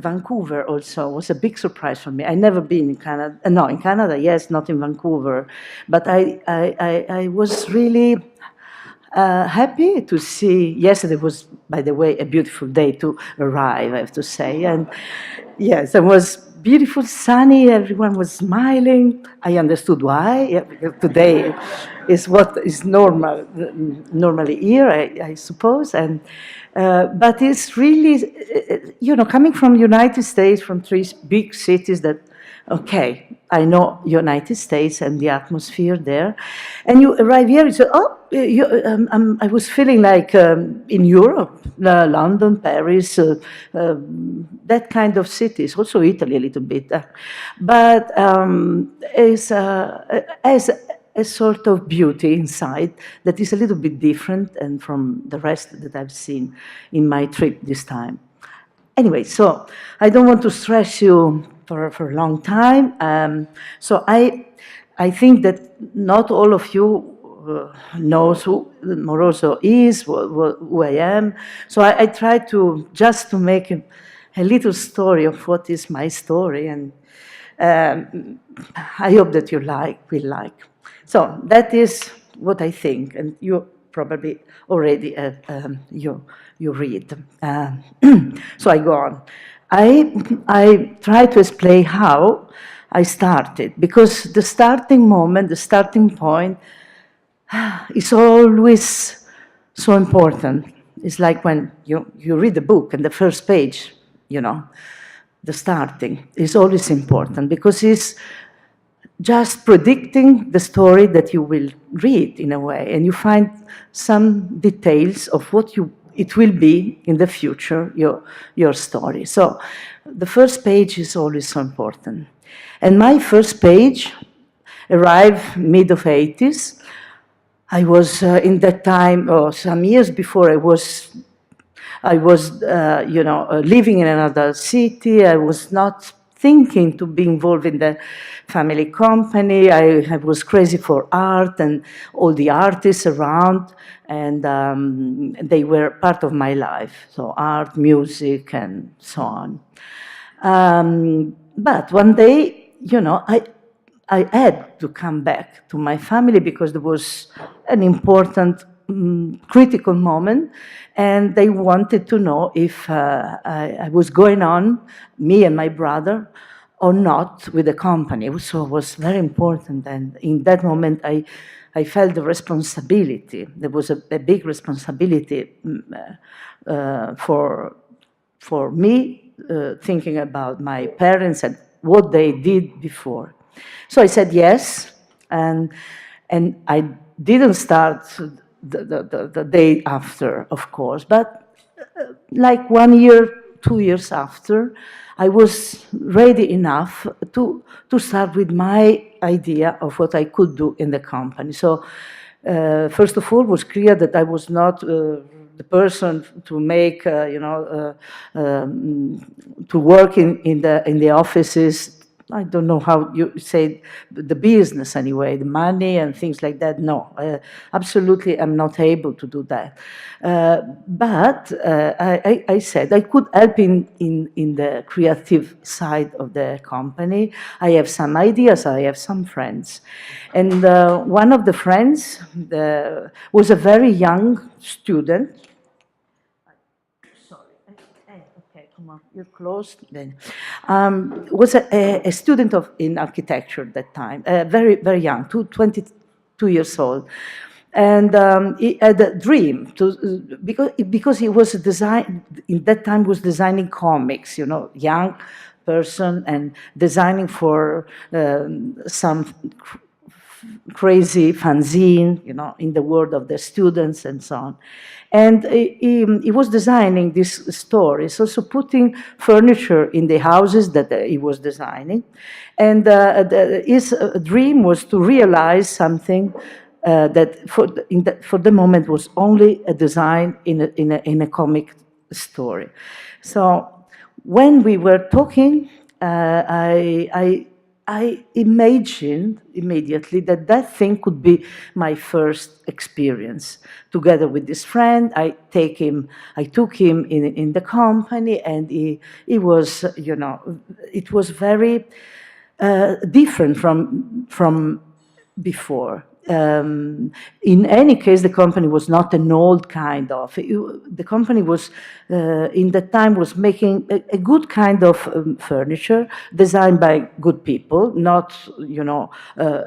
Vancouver also was a big surprise for me. I never been in Canada. No, in Canada, yes, not in Vancouver. But I was really happy to see. Yesterday was, by the way, a beautiful day to arrive, I have to say. And yes, it was beautiful, sunny. Everyone was smiling. I understood why. Yeah, because today is what is normally here, I suppose. And but it's really, coming from United States, from three big cities that. Okay, I know United States and the atmosphere there, and you arrive here. You say, "Oh, I was feeling like in Europe, London, Paris, that kind of cities. Also Italy a little bit, but it's as a sort of beauty inside that is a little bit different and from the rest that I've seen in my trip this time." Anyway, so I don't want to stress you for a long time. So I think that not all of you knows who Moroso is, who I am. So I try to just to make a little story of what is my story, and I hope that you will like. So that is what I think, and you probably already you read. So I go on. I try to explain how I started, because the starting moment, the starting point, is always so important. It's like when you read a book and the first page, the starting is always important, because it's just predicting the story that you will read in a way, and you find some details of what it will be in the future, your story. So the first page is always so important. And my first page arrived mid of 80s. I was in that time, or some years before, I was living in another city. I was not thinking to be involved in the family company. I was crazy for art and all the artists around, and they were part of my life. So art, music, and so on. But one day, I had to come back to my family because there was an important critical moment, and they wanted to know if I was going on, me and my brother, or not with the company. So it was very important, and in that moment I felt the responsibility. There was a big responsibility for me, thinking about my parents and what they did before. So I said yes, and I didn't start the day after, of course, but like 1 year, 2 years after, I was ready enough to start with my idea of what I could do in the company. So first of all, it was clear that I was not the person to make, to work in the offices. I don't know how you say the business anyway, the money and things like that. No, absolutely, I'm not able to do that. But I said I could help in the creative side of the company. I have some ideas. I have some friends, and one of the friends was a very young student. You're close. Then was a student in architecture at that time, very very young, 22 years old, and he had a dream because he was in that time was designing comics, young person and designing for some crazy fanzine, in the world of the students and so on. And he was designing these stories, also putting furniture in the houses that he was designing. And his dream was to realize something that for the moment was only a design in a comic story. So when we were talking, I I imagined immediately that that thing could be my first experience. Together with this friend, I took him in the company, and he was, you know, it was very different from before. In any case, the company was not an old kind of. The company was, in that time, was making a good kind of furniture designed by good people, not, you know,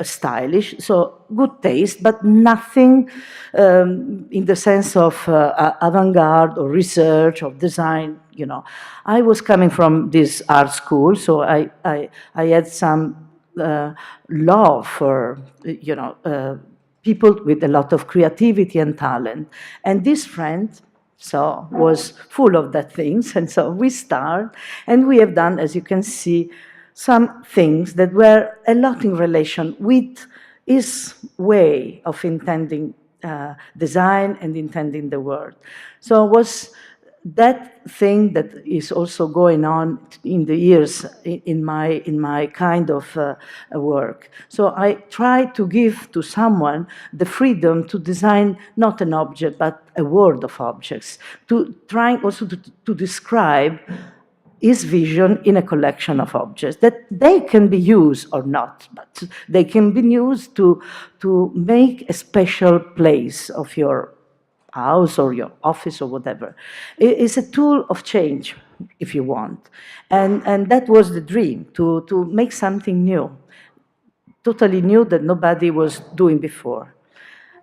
stylish. So good taste, but nothing in the sense of avant-garde or research or design. You know, I was coming from this art school, so I had some love for, you know, people with a lot of creativity and talent. And this friend, so, was full of that things. And so we start, and we have done, as you can see, some things that were a lot in relation with his way of intending design and intending the world. So it was that thing that is also going on in the years in my kind of work. So I try to give to someone the freedom to design not an object but a world of objects, to trying also to describe his vision in a collection of objects that they can be used or not, but they can be used to make a special place of your house or your office or whatever. It's a tool of change, if you want. And that was the dream, to make something new, totally new that nobody was doing before.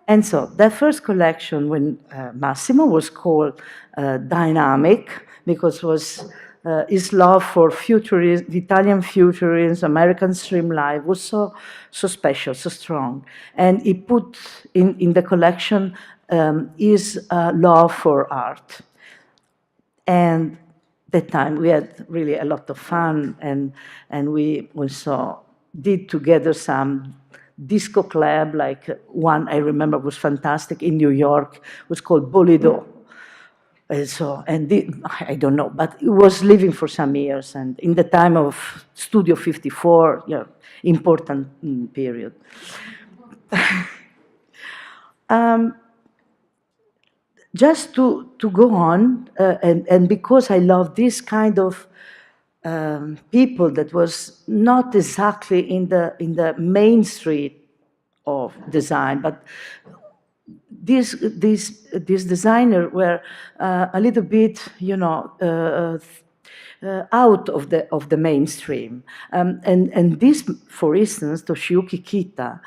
And so that first collection, when Massimo, was called Dynamic, because it was his love for futurism, Italian futurism, American stream life was so special, so strong. And he put in the collection his love for art. And that time we had really a lot of fun, and we also did together some disco club, like one I remember was fantastic in New York, was called Bolido. And so, I don't know, but it was living for some years, and in the time of Studio 54, yeah, important period. Just to go on, and because I love this kind of people that was not exactly in the main street of design, but these designers were a little bit, you know, out of the mainstream. And this, for instance, Toshiyuki Kita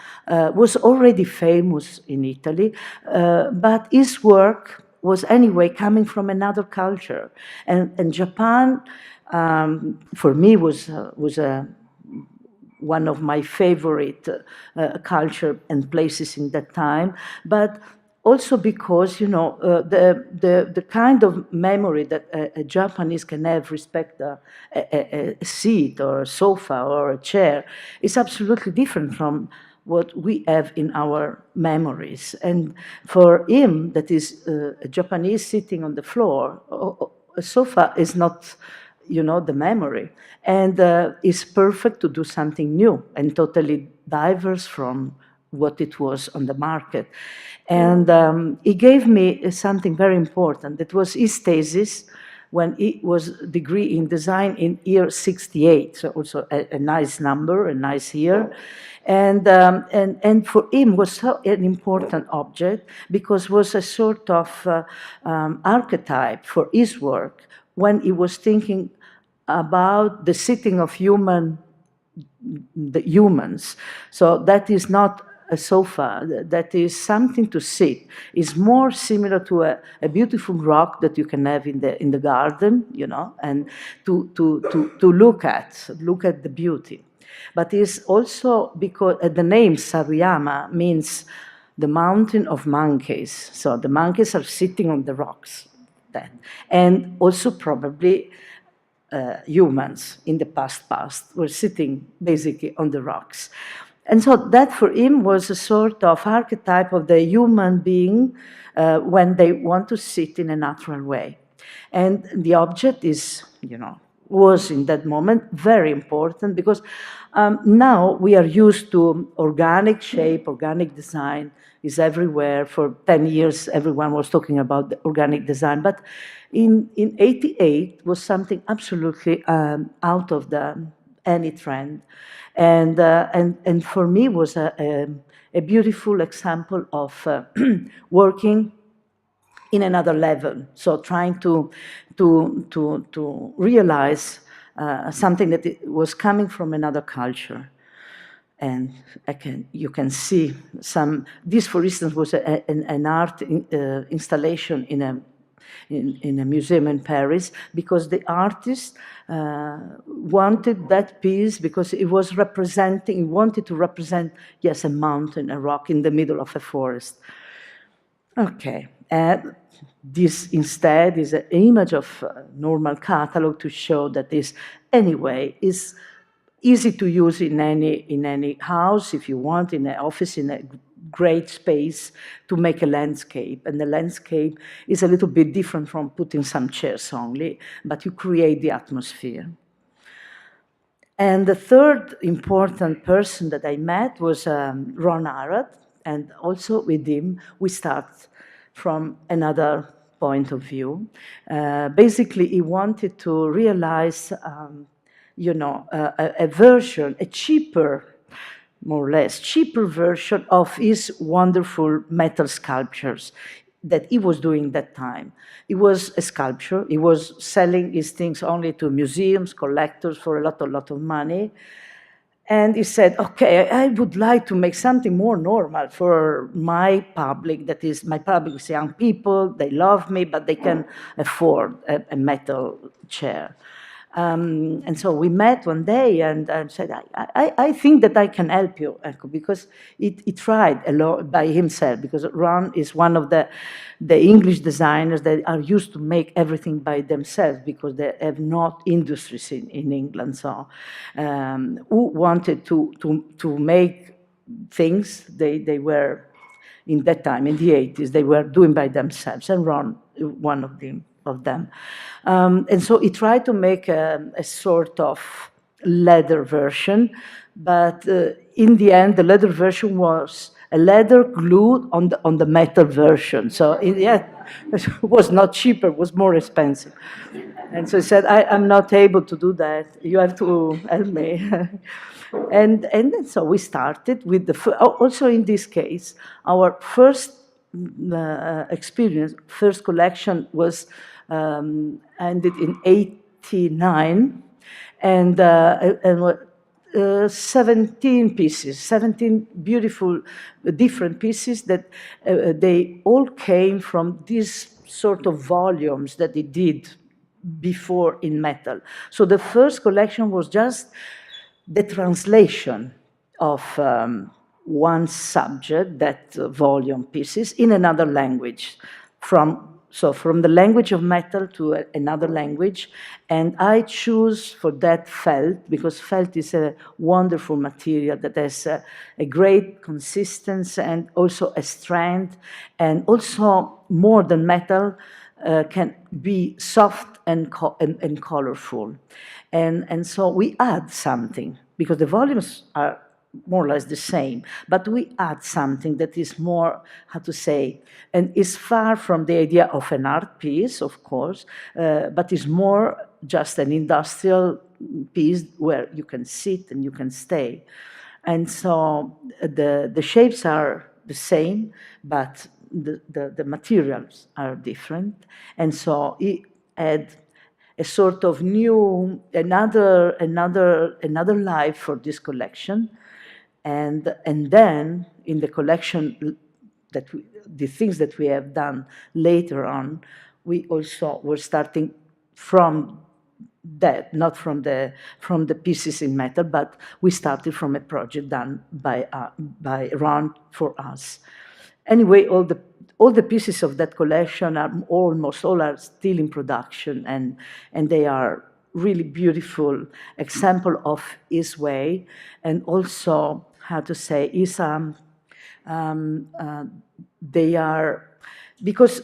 was already famous in Italy, but his work was anyway coming from another culture. And Japan, for me, was one of my favorite culture and places in that time, but also because, you know, the kind of memory that a Japanese can have respect a seat or a sofa or a chair is absolutely different from what we have in our memories. And for him, that is a Japanese sitting on the floor, a sofa is not, you know, the memory. And it's perfect to do something new and totally diverse from what it was on the market. And he gave me something very important. That was his thesis when he was degree in design in year 68, so also a nice number, a nice year. And for him was so an important object because it was a sort of archetype for his work when he was thinking about the sitting of the humans. So that is not a sofa, that is something to sit. It's more similar to a beautiful rock that you can have in the garden, you know, and to look at the beauty. But it's also because the name Saruyama means the mountain of monkeys. So the monkeys are sitting on the rocks. And also probably humans in the past were sitting basically on the rocks. And so that for him was a sort of archetype of the human being when they want to sit in a natural way. And the object is, you know, was in that moment very important, because now we are used to organic shape, organic design is everywhere. For 10 years, everyone was talking about the organic design, but in 88 was something absolutely out of any trend. And for me was a beautiful example of working in another level. So trying to realize something that was coming from another culture. And you can see some, this for instance was an art installation in a museum in Paris, because the artist wanted that piece because it was representing, he wanted to represent, yes, a mountain, a rock in the middle of a forest. Okay, this instead is an image of a normal catalog to show that this, anyway, is easy to use in any house, if you want, in an office, in a great space, to make a landscape. And the landscape is a little bit different from putting some chairs only, but you create the atmosphere. And the third important person that I met was Ron Arad, and also with him we start from another point of view. Basically, he wanted to realize, a version, a cheaper, more or less, cheaper version of his wonderful metal sculptures that he was doing that time. He was a sculptor. He was selling his things only to museums, collectors for a lot of money. And he said, okay, I would like to make something more normal for my public. That is, my public is young people, they love me, but they can afford a metal chair. And so we met one day and said, I think that I can help you, because he tried a lot by himself, because Ron is one of the English designers that are used to make everything by themselves, because they have not industries in England. So who wanted to make things, they were, in that time, in the 80s, they were doing by themselves, and Ron, one of them. And so he tried to make a sort of leather version, but in the end, the leather version was a leather glued on the metal version. So it was not cheaper, it was more expensive. And so he said, I'm not able to do that. You have to help me. And then so we started with also in this case, our first experience, first collection was ended in 89, and 17 pieces, 17 beautiful, different pieces that they all came from these sort of volumes that he did before in metal. So the first collection was just the translation of one subject, that volume pieces, in another language, from the language of metal to another language. And I choose for that felt, because felt is a wonderful material that has a great consistency and also a strength, and also more than metal, can be soft and colorful. And so we add something, because the volumes are more or less the same, but we add something that is more, how to say, and is far from the idea of an art piece, of course, but is more just an industrial piece where you can sit and you can stay. And so the shapes are the same, but the materials are different. And so it had a sort of new, another life for this collection. And then in the collection, the things that we have done later on, we also were starting from that, not from the pieces in metal, but we started from a project done by Ron for us. Anyway, all the pieces of that collection are almost all are still in production, and they are really beautiful example of his way, and also, how to say, is they are, because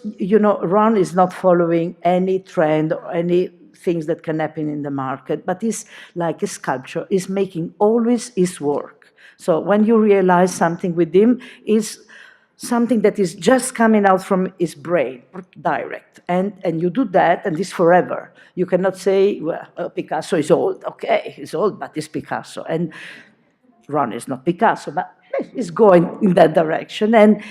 Ron is not following any trend or any things that can happen in the market, but it's like a sculpture. It's making always his work. So when you realize something with him, is something that is just coming out from his brain, direct. And you do that, and it's forever. You cannot say, well, Picasso is old. Okay, he's old, but it's Picasso. And Ron is not Picasso, but he's going in that direction. And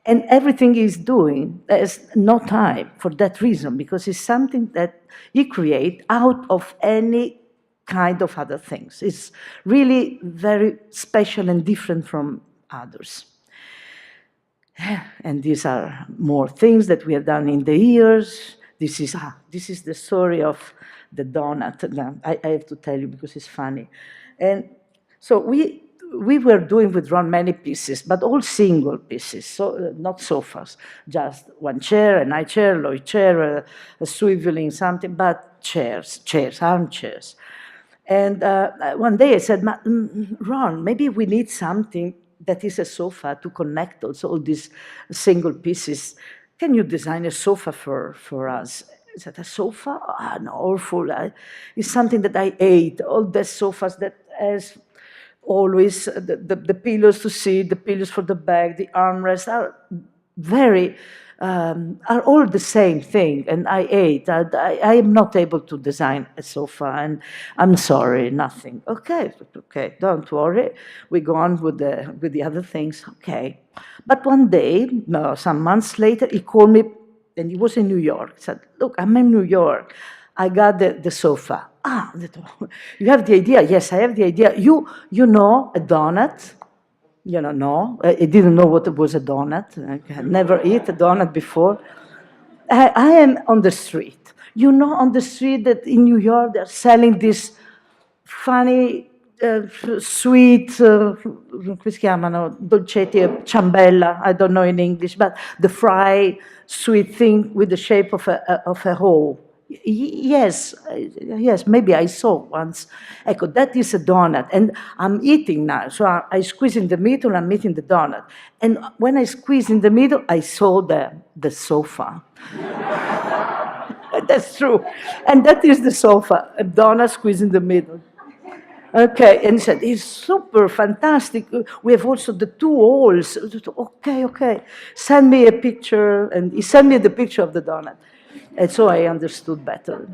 everything he's doing, there's no time for that reason, because it's something that he creates out of any kind of other things. It's really very special and different from others. And these are more things that we have done in the years. This is the story of the donut. Now, I have to tell you because it's funny. And so we were doing with Ron many pieces, but all single pieces, so not sofas, just one chair, an high chair, low chair, a swiveling something, but chairs, armchairs. And one day I said, Ron, maybe we need something that is a sofa to connect also all these single pieces. Can you design a sofa for us? I said, a sofa? No, awful. It's something that I hate. All the sofas that has always the pillows to sit, the pillows for the back, the armrests are very, are all the same thing, and I hate. I am not able to design a sofa, and I'm sorry, nothing. Okay, don't worry. We go on with the other things. Okay, but one day, some months later, he called me, and he was in New York. He said, "Look, I'm in New York. I got the sofa." You have the idea? Yes, I have the idea. You know a donut? No. I didn't know what was a donut. I had never eaten a donut before. I am on the street. On the street that in New York they're selling this funny, sweet, come si chiamano? Dolcetti, ciambella, I don't know in English, but the fried sweet thing with the shape of a hole. Yes, maybe I saw once. Ecco, that is a donut, and I'm eating now. So I squeeze in the middle, I'm eating the donut. And when I squeeze in the middle, I saw the sofa. That's true. And that is the sofa, a donut squeezed in the middle. Okay, and he said, it's super fantastic. We have also the two holes. Okay, send me a picture. And he sent me the picture of the donut. And so I understood better.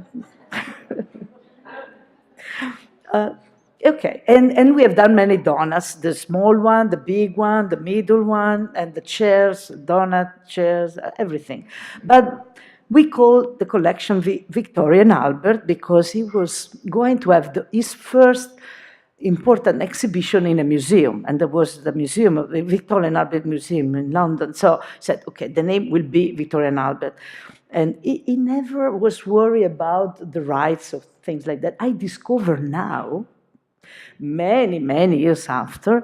Okay, and we have done many donuts, the small one, the big one, the middle one, and the chairs, donut chairs, everything. But we call the collection Victoria and Albert because he was going to have his first important exhibition in a museum, and there was the museum, the Victoria and Albert Museum in London. So he said, okay, the name will be Victoria and Albert. And he never was worried about the rights of things like that. I discover now, many, many years after,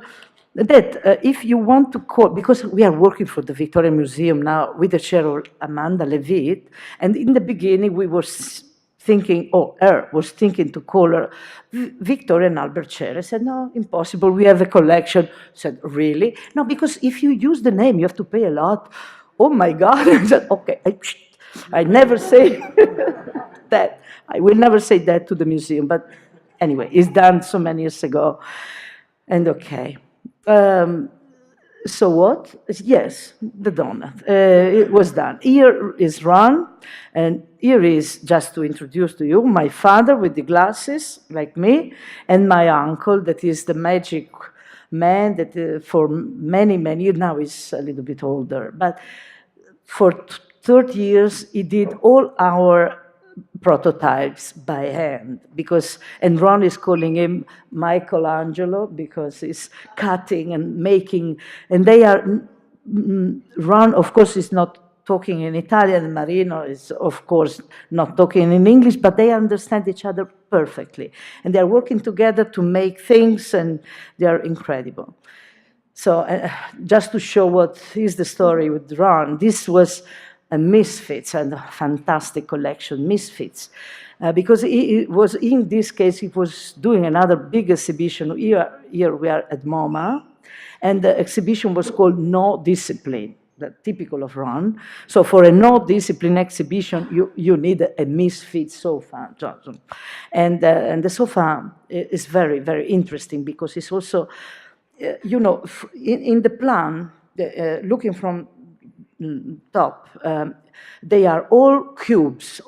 that if you want to call, because we are working for the Victoria Museum now with the chair of Amanda Levitt, and in the beginning we were thinking, was thinking to call her Victoria and Albert Chair. I said, no, impossible, we have a collection. I said, really? No, because if you use the name, you have to pay a lot. Oh my God. I said, okay, I never say that. I will never say that to the museum, but anyway, it's done so many years ago. And okay. So what? Yes, the donut. It was done. Here is Ron, and here is, just to introduce to you, my father with the glasses, like me, and my uncle, that is the magic man that for many, many years, now he's a little bit older, but for 30 years, he did all our prototypes by hand, and Ron is calling him Michelangelo because he's cutting and making, and they are, Ron, of course, is not talking in Italian, Marino is, of course, not talking in English, but they understand each other perfectly, and they're working together to make things, and they're incredible. So just to show what is the story with Ron, this was a Misfits, and a fantastic collection, Misfits, because it was, in this case, he was doing another big exhibition. Here we are at MoMA, and the exhibition was called No Discipline. typical of Ron. So for a no-discipline exhibition, you need a misfit sofa. And the sofa is very, very interesting because it's also, you know, in the plan, looking from top, they are all cubes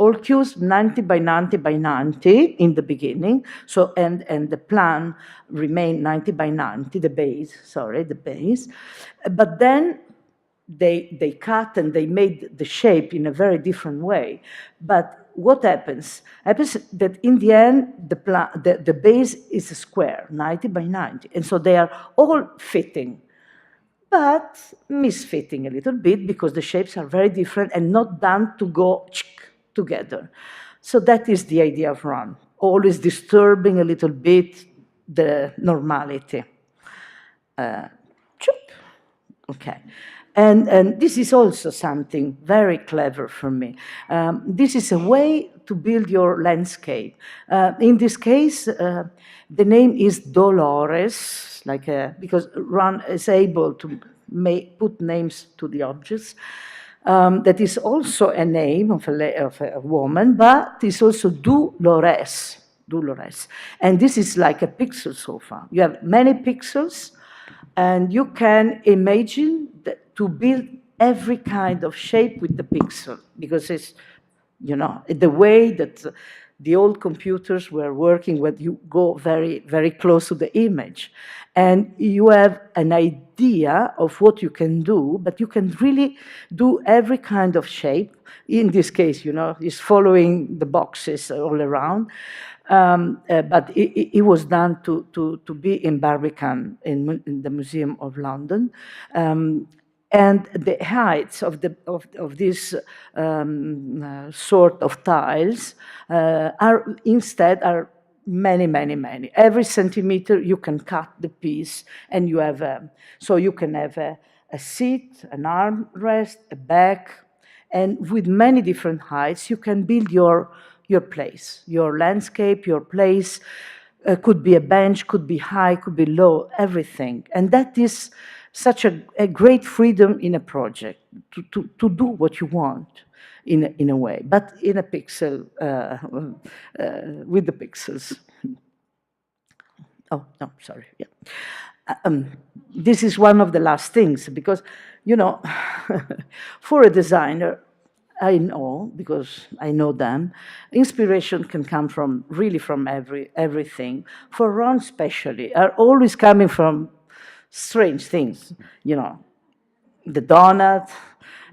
90 by 90 by 90 in the beginning. So, and the plan remained 90 by 90, the base. But then they cut and they made the shape in a very different way. But what happens? Happens that in the end, the base is a square, 90 by 90. And so they are all fitting, but misfitting a little bit because the shapes are very different and not done to go together. So that is the idea of Ron, always disturbing a little bit the normality. Okay. And this is also something very clever for me. This is a way to build your landscape. In this case, the name is Dolores, because Ron is able to put names to the objects. That is also a name of a woman, but it's also Dolores. And this is like a pixel sofa. You have many pixels, and you can imagine to build every kind of shape with the pixel, because it's, you know, the way that the old computers were working when you go very, very close to the image. And you have an idea of what you can do, but you can really do every kind of shape. In this case, you know, it's following the boxes all around. But it was done to be in Barbican, in the Museum of London. And the heights of this sort of tiles are many. Every centimeter you can cut the piece, and you have so you can have a seat, an armrest, a back, and with many different heights you can build your place, your landscape, your place. Could be a bench, could be high, could be low, everything. And that is such a great freedom in a project to do what you want in a way, but in a pixel, with the pixels. Oh, no, sorry, yeah. This is one of the last things, because, you know, for a designer, I know, because I know them, inspiration can come from everything. For Ron especially, are always coming from strange things, you know, the donut,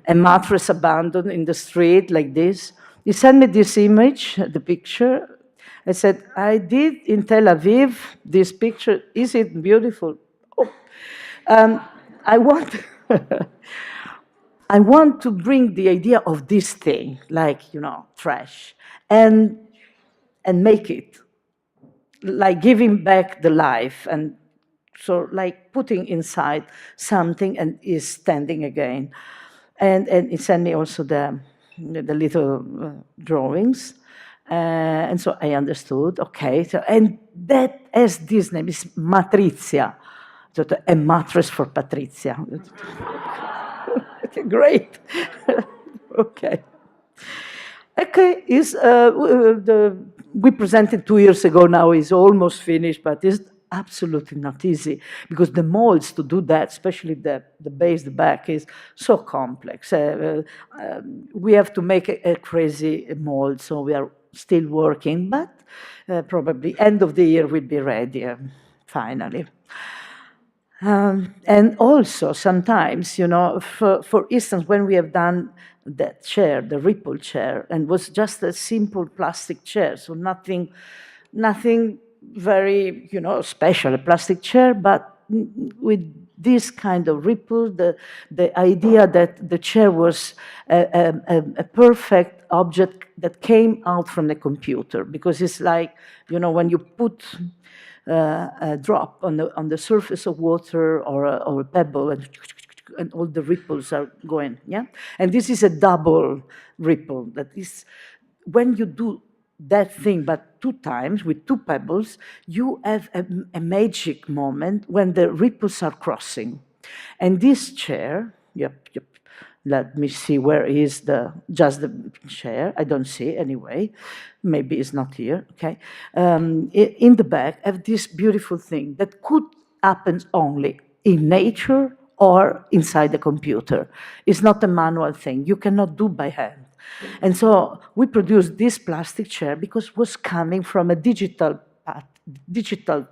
a mattress abandoned in the street like this. He sent me this image, the picture. I said, I did in Tel Aviv this picture. Is it beautiful? Oh. I want I want to bring the idea of this thing, like, you know, trash, and make it like giving back the life, and so like putting inside something and is standing again. And he sent me also the little drawings. And so I understood, okay. So, and that has this name, is Matrizia, so a mattress for Patrizia. Great. Okay. Okay, we presented 2 years ago now, is almost finished, but it's absolutely not easy, because the molds to do that, especially the base, the back, is so complex. We have to make a crazy mold, so we are still working, but probably end of the year we'll be ready, finally. And also sometimes, you know, for instance, when we have done that chair, the Ripple chair, and was just a simple plastic chair, so nothing very, you know, special, a plastic chair, but with this kind of ripple, the idea that the chair was a perfect object that came out from the computer, because it's like, you know, when you put a drop on the surface of water, or a pebble, and all the ripples are going, yeah? And this is a double ripple. That is, when you do that thing, but 2 times with 2 pebbles, you have a magic moment when the ripples are crossing. And this chair Yep, yep. Let me see, where is just the chair? I don't see anyway. Maybe it's not here, okay? In the back, I have this beautiful thing that could happen only in nature or inside the computer. It's not a manual thing. You cannot do by hand. And so we produced this plastic chair because it was coming from a digital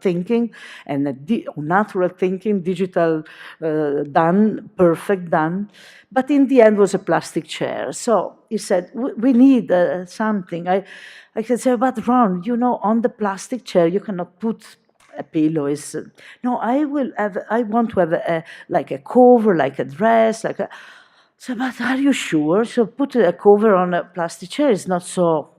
thinking and natural thinking, digital done, perfect done. But in the end, was a plastic chair. So he said, we need something. I said, but Ron, you know, on the plastic chair, you cannot put a pillow. No, I want to have like a cover, like a dress, like a. So, but are you sure? So put a cover on a plastic chair is not so,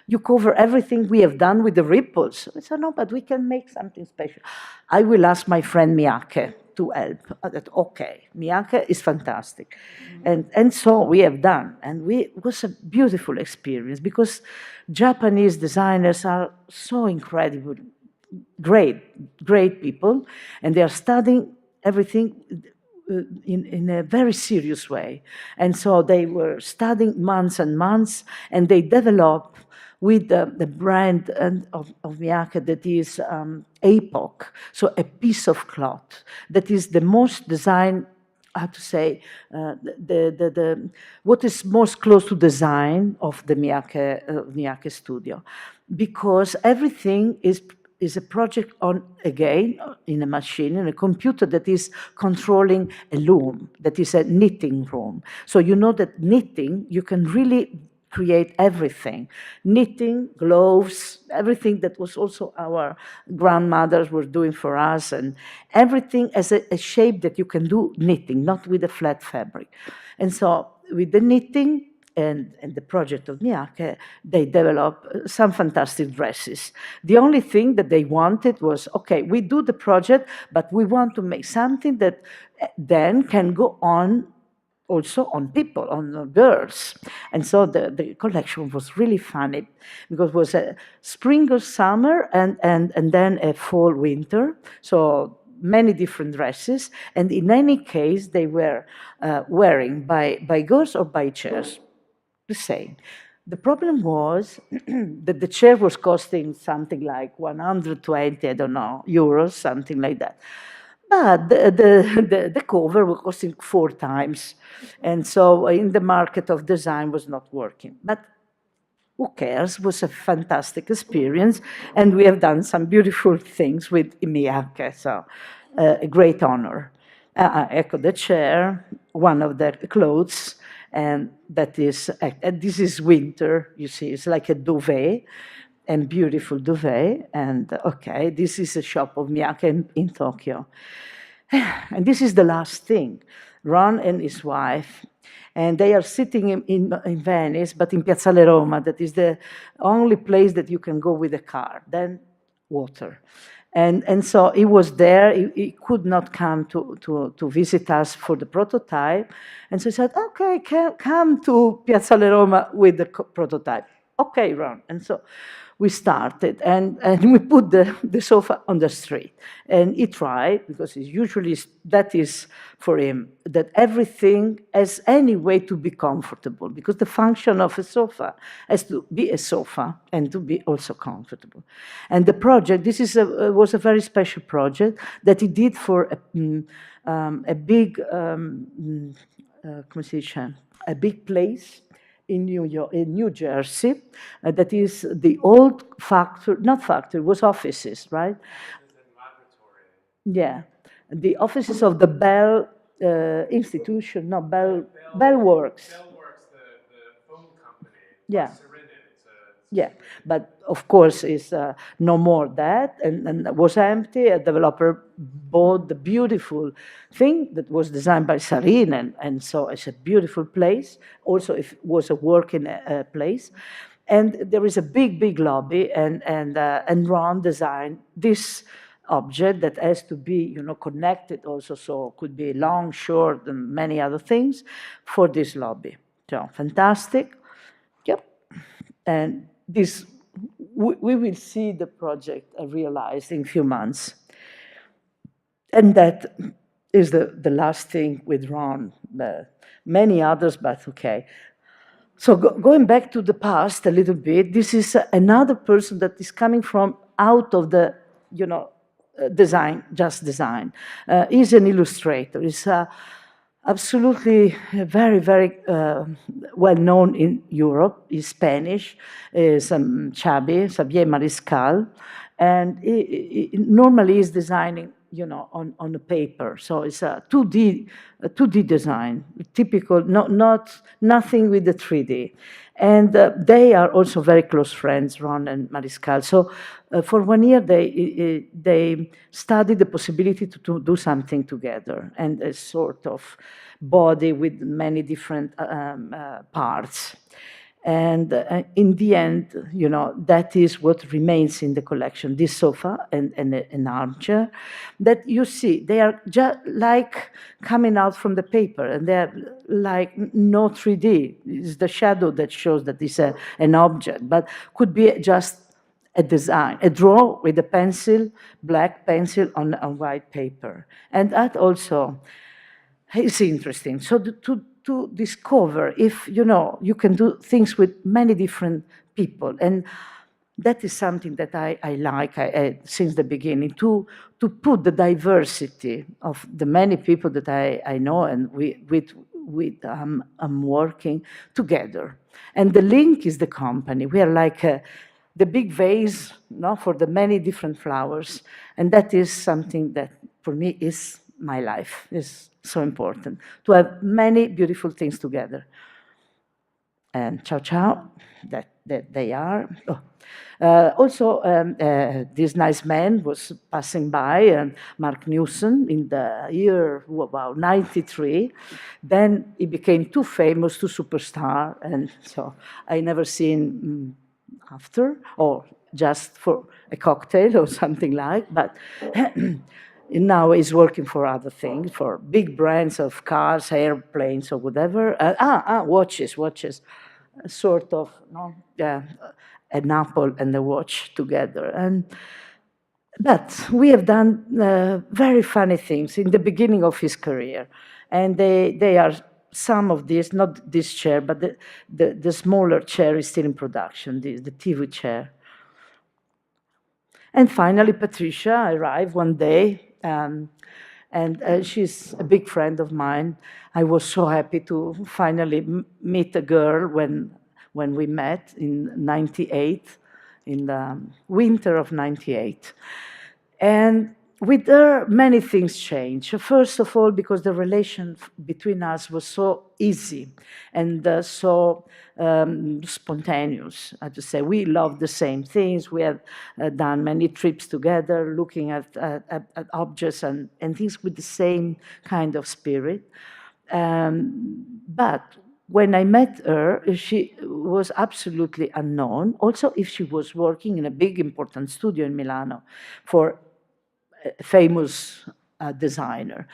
you cover everything we have done with the ripples. I said, no, but we can make something special. I will ask my friend Miyake to help. I said, okay, Miyake is fantastic. And so we have done. And it was a beautiful experience because Japanese designers are so incredible, great people, and they are studying everything in a very serious way. And so they were studying months and months, and they developed with the brand of Miyake that is APOC, so a piece of cloth that is the most designed, I have to say, what is most close to design of the Miyake studio, because everything is a project on, again, in a machine, in a computer that is controlling a loom, that is a knitting room. So you know that knitting, you can really create everything. Knitting, gloves, everything that was also our grandmothers were doing for us, and everything as a shape that you can do knitting, not with a flat fabric. And so with the knitting, and the project of Miyake, they developed some fantastic dresses. The only thing that they wanted was, okay, we do the project, but we want to make something that then can go on also on people, on girls. And so the collection was really funny because it was a spring or summer and then a fall winter. So many different dresses. And in any case, they were wearing by girls or by chairs the same. The problem was that the chair was costing something like 120, I don't know, euros, something like that. But the cover was costing 4 times. And so in the market of design was not working. But who cares? It was a fantastic experience. And we have done some beautiful things with Miyake, so a great honor. Ecco the chair, one of the clothes, and that is, and this is winter, you see, it's like a duvet, and beautiful duvet, and okay, this is a shop of Miyake in Tokyo. And this is the last thing. Ron and his wife, and they are sitting in Venice, but in Piazzale Roma, that is the only place that you can go with a car, then water. And so he was there, he could not come to visit us for the prototype. And so he said, okay, come to Piazzale Roma with the prototype. Okay, Ron. And so we started, and we put the sofa on the street. And he tried, because he usually, that is for him, that everything has any way to be comfortable, because the function of a sofa has to be a sofa and to be also comfortable. And the project, this was a very special project that he did for a big, come si dice, a big place in New Jersey, that is the old factory, not factory, it was offices, right? Yeah, the offices of the Bell Institution, no, Bell Works. Yeah. Yeah, but of course it's no more that, and it was empty. A developer bought the beautiful thing that was designed by Sarin, and so it's a beautiful place. Also, it was a working place. And there is a big lobby, and Ron designed this object that has to be, connected also, so could be long, short, and many other things for this lobby. So fantastic. Yep. And this, we will see the project realized in a few months. And that is the last thing with Ron. Many others, but okay. So going back to the past a little bit, this is another person that is coming from out of the, design, just design. He's an illustrator. He's absolutely very, very well known in Europe. He's Spanish. He's Xavier Mariscal, and normally he's designing, on the paper. So it's a 2D design, typical, nothing with the 3D. And they are also very close friends, Ron and Mariscal. So for 1 year, they studied the possibility to do something together, and a sort of body with many different parts. And in the end, that is what remains in the collection, this sofa and an armchair that you see. They are just like coming out from the paper, and they're like no 3D. It's the shadow that shows that it's an object, but could be just a design, a draw with a pencil, black pencil on white paper. And that also is interesting. So to discover if, you can do things with many different people. And that is something that I like since the beginning, to put the diversity of the many people that I know and with I'm working together. And the link is the company. We are like the big vase, for the many different flowers. And that is something that for me is my life, is so important, to have many beautiful things together. And ciao, ciao, that they are. Oh. Also, this nice man was passing by, and Mark Newson, in the year about 93. Then he became too famous, too superstar, and so I never seen after, or just for a cocktail or something like, but now he's working for other things, for big brands of cars, airplanes, or whatever. Watches, sort of, an apple and a watch together. But we have done very funny things in the beginning of his career, and they are some of these, not this chair, but the smaller chair is still in production, the TV chair. And finally, Patrizia arrived one day, and she's a big friend of mine. I was so happy to finally meet a girl when we met in 98, in the winter of 98. And with her, many things changed. First of all, because the relation between us was so easy and so spontaneous, I have to say. We loved the same things. We had done many trips together, looking at objects and things with the same kind of spirit. But when I met her, she was absolutely unknown. Also, if she was working in a big, important studio in Milano for a famous designer.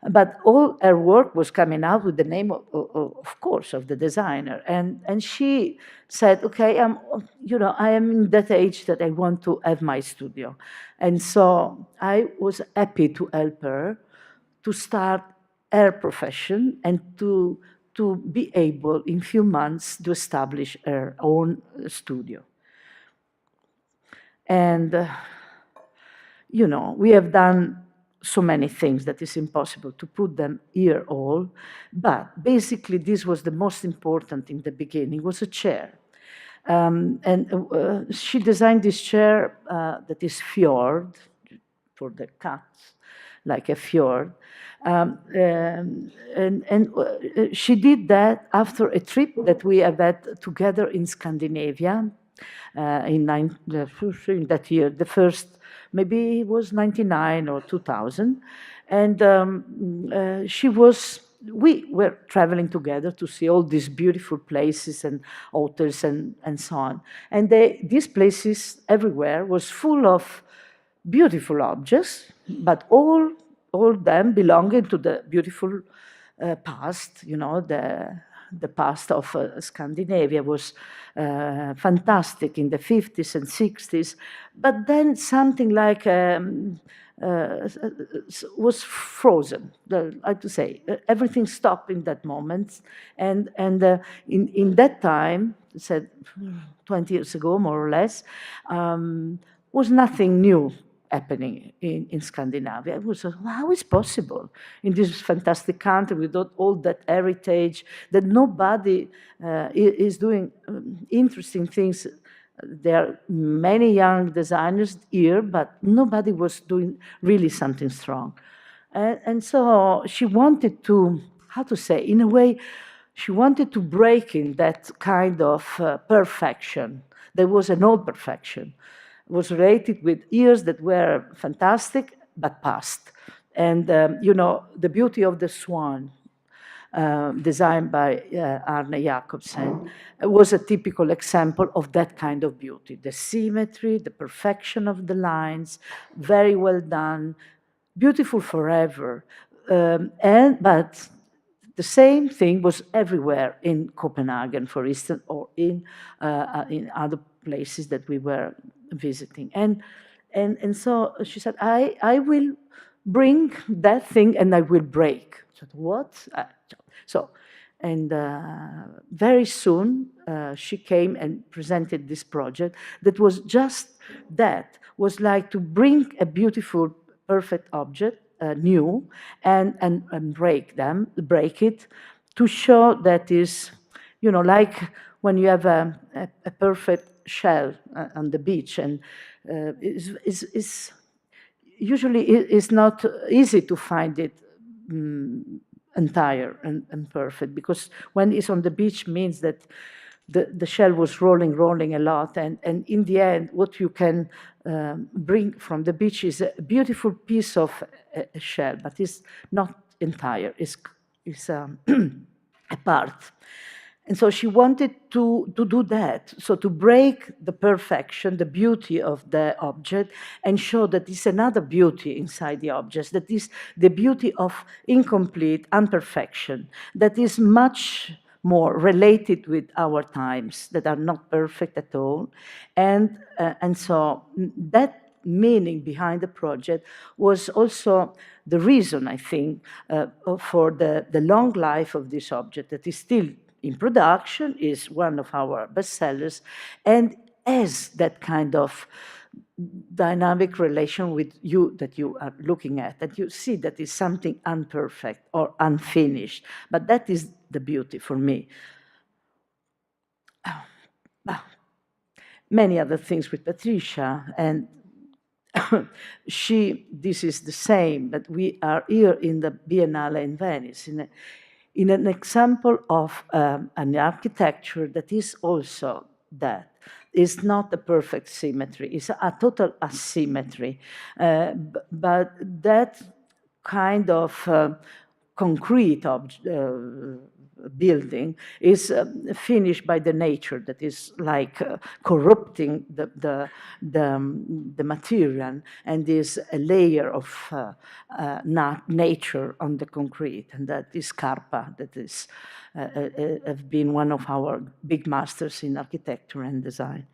But all her work was coming out with the name, of course, of the designer. And she said, okay, I am in that age that I want to have my studio. And so I was happy to help her to start her profession and to be able, in few months, to establish her own studio. And, we have done so many things that it's impossible to put them here all. But basically, this was the most important in the beginning, was a chair. She designed this chair that is fjord, for the cats, like a fjord. She did that after a trip that we have had together in Scandinavia in that year. The first, maybe it was 99 or 2000. And we were traveling together to see all these beautiful places and hotels and so on. And these places everywhere was full of beautiful objects, but all them belonging to the beautiful past. The past of Scandinavia was fantastic in the 50s and 60s. But then something like was frozen. I have to say, everything stopped in that moment, and in that time, said 20 years ago, more or less, was nothing new happening in Scandinavia. It was, how is possible in this fantastic country with all that heritage that nobody is doing interesting things. There are many young designers here, but nobody was doing really something strong. And so she wanted to, how to say, in a way, she wanted to break in that kind of perfection. There was an old perfection. It was related with years that were fantastic, but past. And, you know, the beauty of the swan, designed by Arne Jacobsen, was a typical example of that kind of beauty. The symmetry, the perfection of the lines, very well done, beautiful forever. But the same thing was everywhere in Copenhagen, for instance, or in other places that we were visiting. And so she said, I will bring that thing and I will break. I said, what? So, and very soon she came and presented this project that was just that, was like to bring a beautiful, perfect object, new, and break it, to show that is, you know, like when you have a perfect shell on the beach, and is usually it's not easy to find it entire and perfect, because when it's on the beach means that the shell was rolling a lot, and in the end what you can bring from the beach is a beautiful piece of a shell, but it's not entire, it's a part. And so she wanted to do that, so to break the perfection, the beauty of the object, and show that there's another beauty inside the object, that is the beauty of incomplete imperfection, that is much more related with our times, that are not perfect at all. And so that meaning behind the project was also the reason, I think, for the long life of this object, that is still in production, is one of our bestsellers, and has that kind of dynamic relation with you that you are looking at, that you see that is something imperfect or unfinished, but that is the beauty for me. Many other things with Patrizia, and this is the same, but we are here in the Biennale in Venice, in an example of an architecture that is also that. It's not a perfect symmetry, it's a total asymmetry. But that kind of concrete building is finished by the nature that is like corrupting the material, and is a layer of nature on the concrete, and that is Scarpa, that is have been one of our big masters in architecture and design.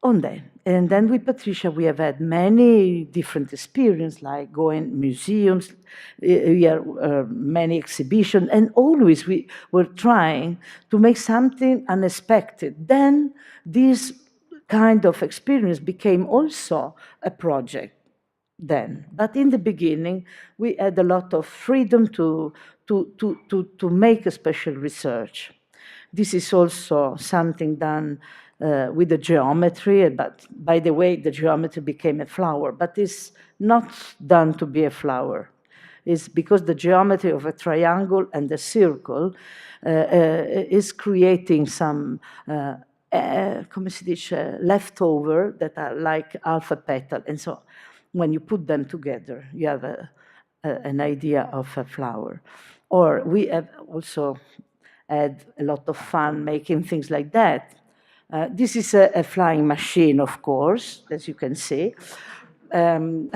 And then with Patrizia, we have had many different experiences, like going museums, we are many exhibitions, and always we were trying to make something unexpected. Then this kind of experience became also a project then. But in the beginning, we had a lot of freedom to make a special research. This is also something done with the geometry, but by the way, the geometry became a flower, but it's not done to be a flower. It's because the geometry of a triangle and a circle is creating some, come si dice, leftover that are like alpha petal. And so when you put them together, you have an idea of a flower. Or we have also had a lot of fun making things like that. This is a flying machine, of course, as you can see. And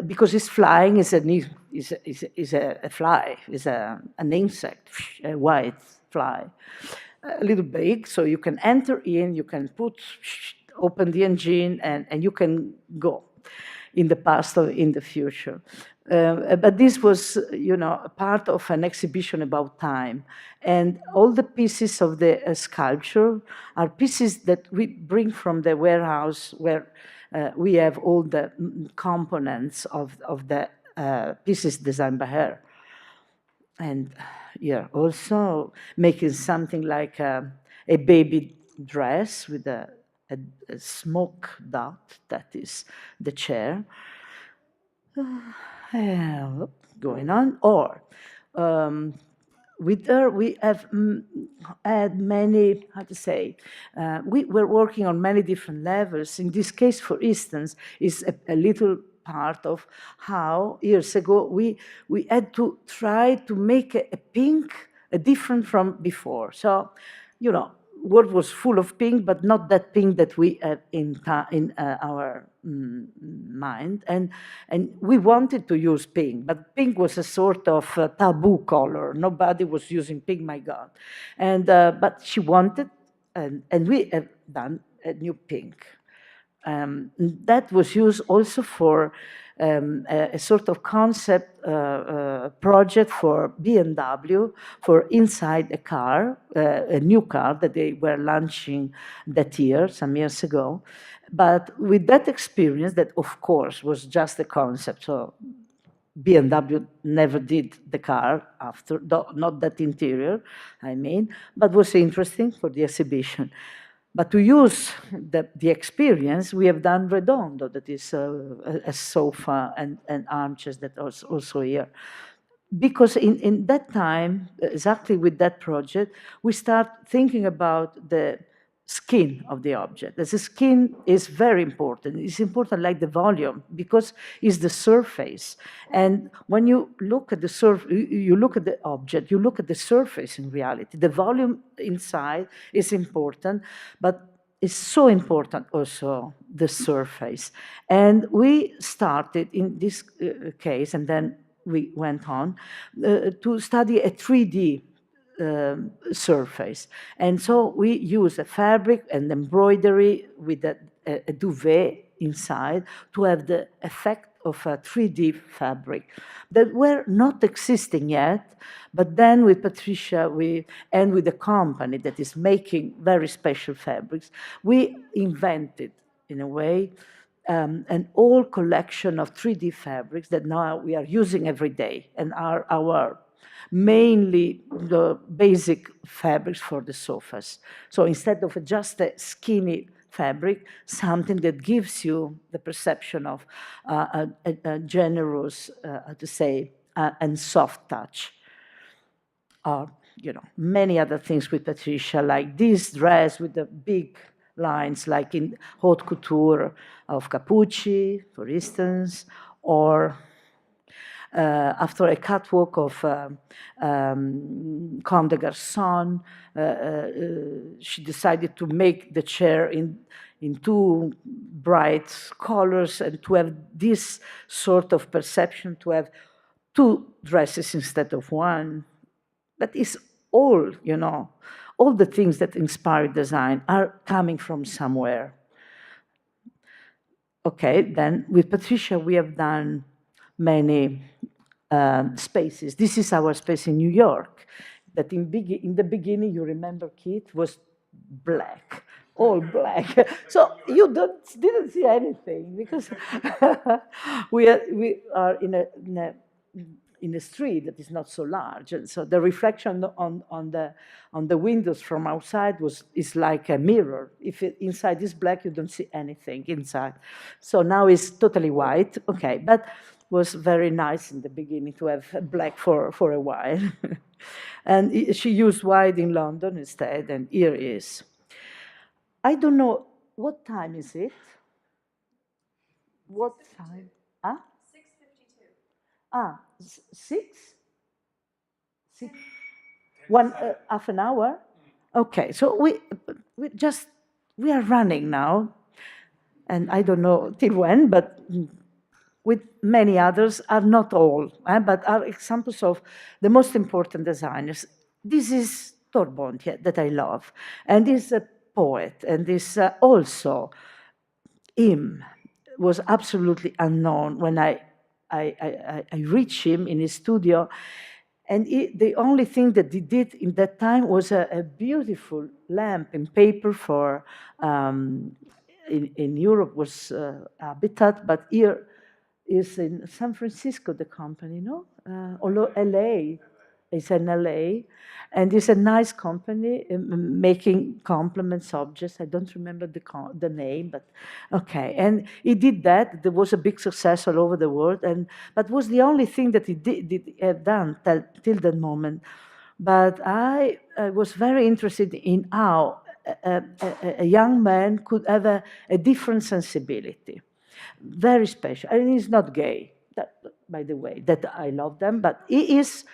because it's flying, is a fly, is an insect, a white fly, a little big, so you can enter in, you can put open the engine, and you can go in the past or in the future. But this was, a part of an exhibition about time. And all the pieces of the sculpture are pieces that we bring from the warehouse where we have all the components of the pieces designed by her. And yeah, also making something like a baby dress with a smoke dot, that is the chair. Going on. Or with her, we have had many, how to say, we were working on many different levels. In this case, for instance, is a little part of how years ago we had to try to make a pink different from before. So, world was full of pink, but not that pink that we have in our mind. And we wanted to use pink, but pink was a sort of taboo color. Nobody was using pink, my God. And but she wanted, and we have done a new pink. That was used also for a sort of concept project for BMW for inside a car, a new car that they were launching that year, some years ago. But with that experience, that of course was just a concept, so BMW never did the car after, not that interior, I mean, but was interesting for the exhibition. But to use the experience, we have done Redondo, that is a sofa and armchairs that are also here. Because in that time, exactly with that project, we start thinking about the skin of the object. The skin is very important. It's important like the volume, because it's the surface. And when you look at the you look at the object, you look at the surface in reality. The volume inside is important, but it's so important also the surface. And we started in this case, and then we went on to study a 3D surface. And so we use a fabric and embroidery with a duvet inside to have the effect of a 3D fabric that were not existing yet. But then with Patrizia, and with the company that is making very special fabrics, we invented, in a way, an whole collection of 3D fabrics that now we are using every day and are our mainly the basic fabrics for the sofas. So instead of just a skinny fabric, something that gives you the perception of a generous, how to say, and soft touch. Or, many other things with Patrizia, like this dress with the big lines, like in haute couture of Capucci, for instance, or after a catwalk of Comme des Garçons, she decided to make the chair in two bright colors and to have this sort of perception, to have two dresses instead of one. But it's all, all the things that inspire design are coming from somewhere. Okay, then with Patrizia, we have done many spaces. This is our space in New York, that in the beginning, you remember, Keith, was black, all black. So you didn't see anything, because we are in a street that is not so large, and so the reflection on the windows from outside is like a mirror. If inside is black, you don't see anything inside. So now it's totally white. Okay, but was very nice in the beginning to have black for a while. And she used white in London instead, and here is. I don't know, what time is it? What time? Huh? 6:52. 6? 6? One, half an hour? Okay, so we are running now, and I don't know till when, but with many others, are not all, but are examples of the most important designers. This is Torbontia that I love, and is a poet, and is also him was absolutely unknown when I reached him in his studio. And the only thing that he did in that time was a beautiful lamp in paper for, in Europe was Habitat, but here is in San Francisco, the company, no? Although LA, it's in LA, and it's a nice company making complements objects. I don't remember the name, but okay. And he did that. There was a big success all over the world, and but was the only thing that he did have done till that moment. But I was very interested in how a young man could have a different sensibility, very special. And he's not gay, that, by the way, that I love them, but he is,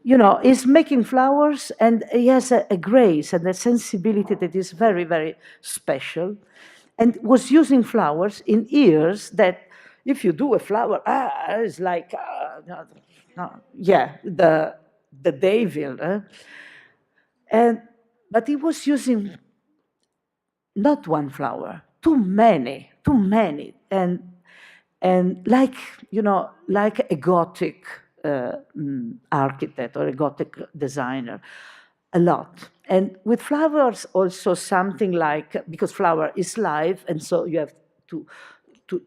you know, he's making flowers and he has a grace and a sensibility that is very, very special, and was using flowers in ears that if you do a flower, it's like, yeah, the devil. And, but he was using not one flower, too many, and like, you know, like a Gothic architect or a Gothic designer, a lot. And with flowers also something like, because flower is live, and so you have to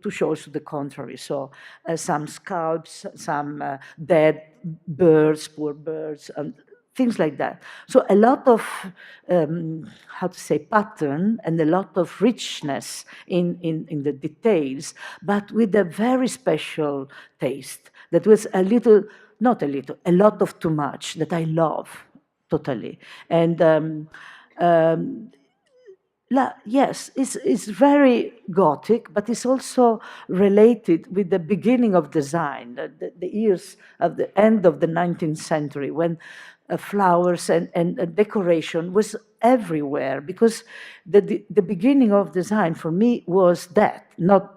show us the contrary. So some scalps, some dead birds, poor birds, things like that. So a lot of, how to say, pattern and a lot of richness in the details, but with a very special taste that was a little, not a little, a lot of too much that I love totally. And yes, it's very Gothic, but it's also related with the beginning of design, the years of the end of the 19th century, when flowers and decoration was everywhere, because the beginning of design for me was that, not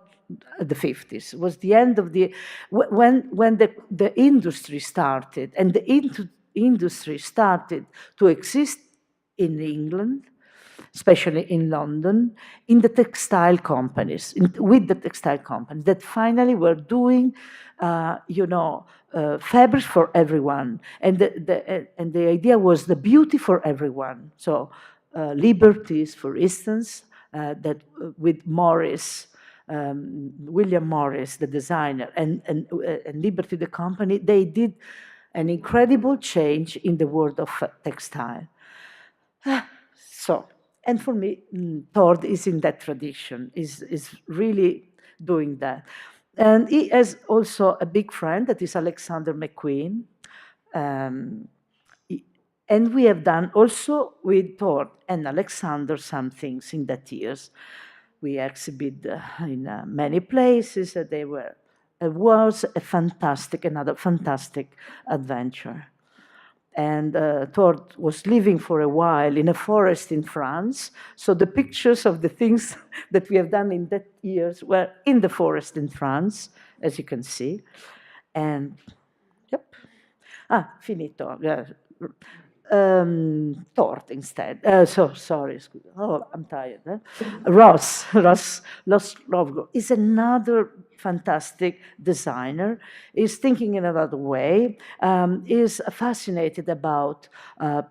the 50s, was the end of the, when the industry started, and the industry started to exist in England, especially in London, in the textile companies, with the textile companies that finally were doing, you know, fabrics for everyone. And the idea was the beauty for everyone. So Liberties, for instance, that with Morris, William Morris, the designer, and Liberty, the company, they did an incredible change in the world of textile. So, and for me, Tord is in that tradition, is really doing that. And he has also a big friend that is Alexander McQueen. And we have done also with Tord and Alexander some things in that years. We exhibit in many places. They were, it was a fantastic, another fantastic adventure. And Tord was living for a while in a forest in France. So the pictures of the things that we have done in that years were in the forest in France, as you can see. And, yep. Finito. Yeah. Tord instead. So sorry. Oh, I'm tired. Ross Lovgo is another fantastic designer. Is thinking in another way. Is fascinated about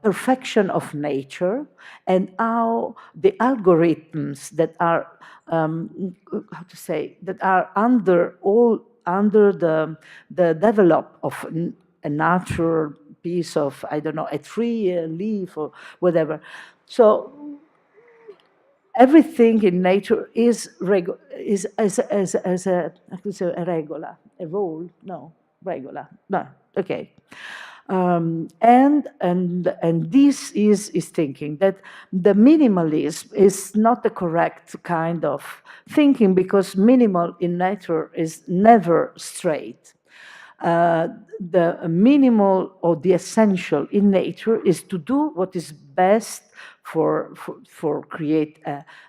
perfection of nature and how the algorithms that are, how to say, that are under the develop of a natural piece of, I don't know, a tree, a leaf, or whatever. So everything in nature is as a, I could say, a regola, a role. No, regola. No, okay. And this is thinking that the minimalism is not the correct kind of thinking, because minimal in nature is never straight. The minimal or the essential in nature is to do what is best for create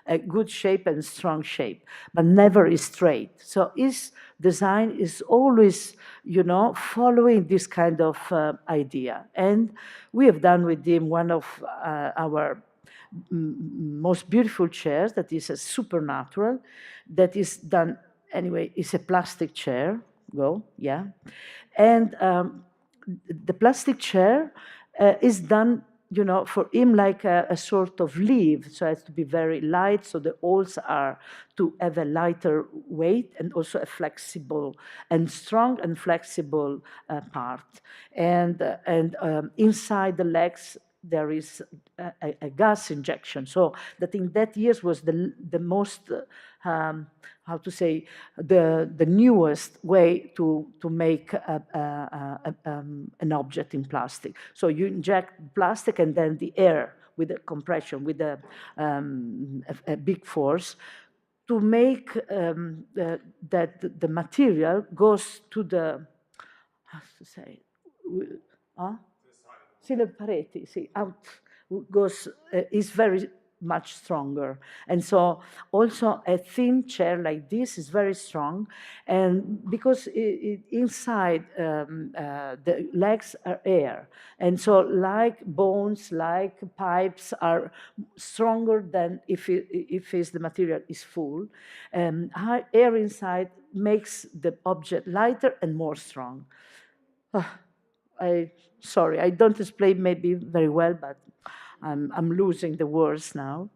a good shape and strong shape, but never is straight. So his design is always, you know, following this kind of idea. And we have done with him one of our most beautiful chairs, that is a supernatural, that is done, anyway, it's a plastic chair, yeah. And the plastic chair is done, for him like a sort of leaf, so it has to be very light, so the holes are to have a lighter weight and also a flexible and strong and flexible part. And inside the legs, there is a gas injection, so that in that years was the most, how to say, the newest way to make an object in plastic. So you inject plastic and then the air with a compression, with a big force, to make that the material goes to the, how to say, huh? See the pareti, see, out goes, is very much stronger. And so also a thin chair like this is very strong, and because inside the legs are air, and so like bones, like pipes are stronger than if the material is full. Air inside makes the object lighter and more strong. Sorry, I don't explain maybe very well, but I'm losing the words now.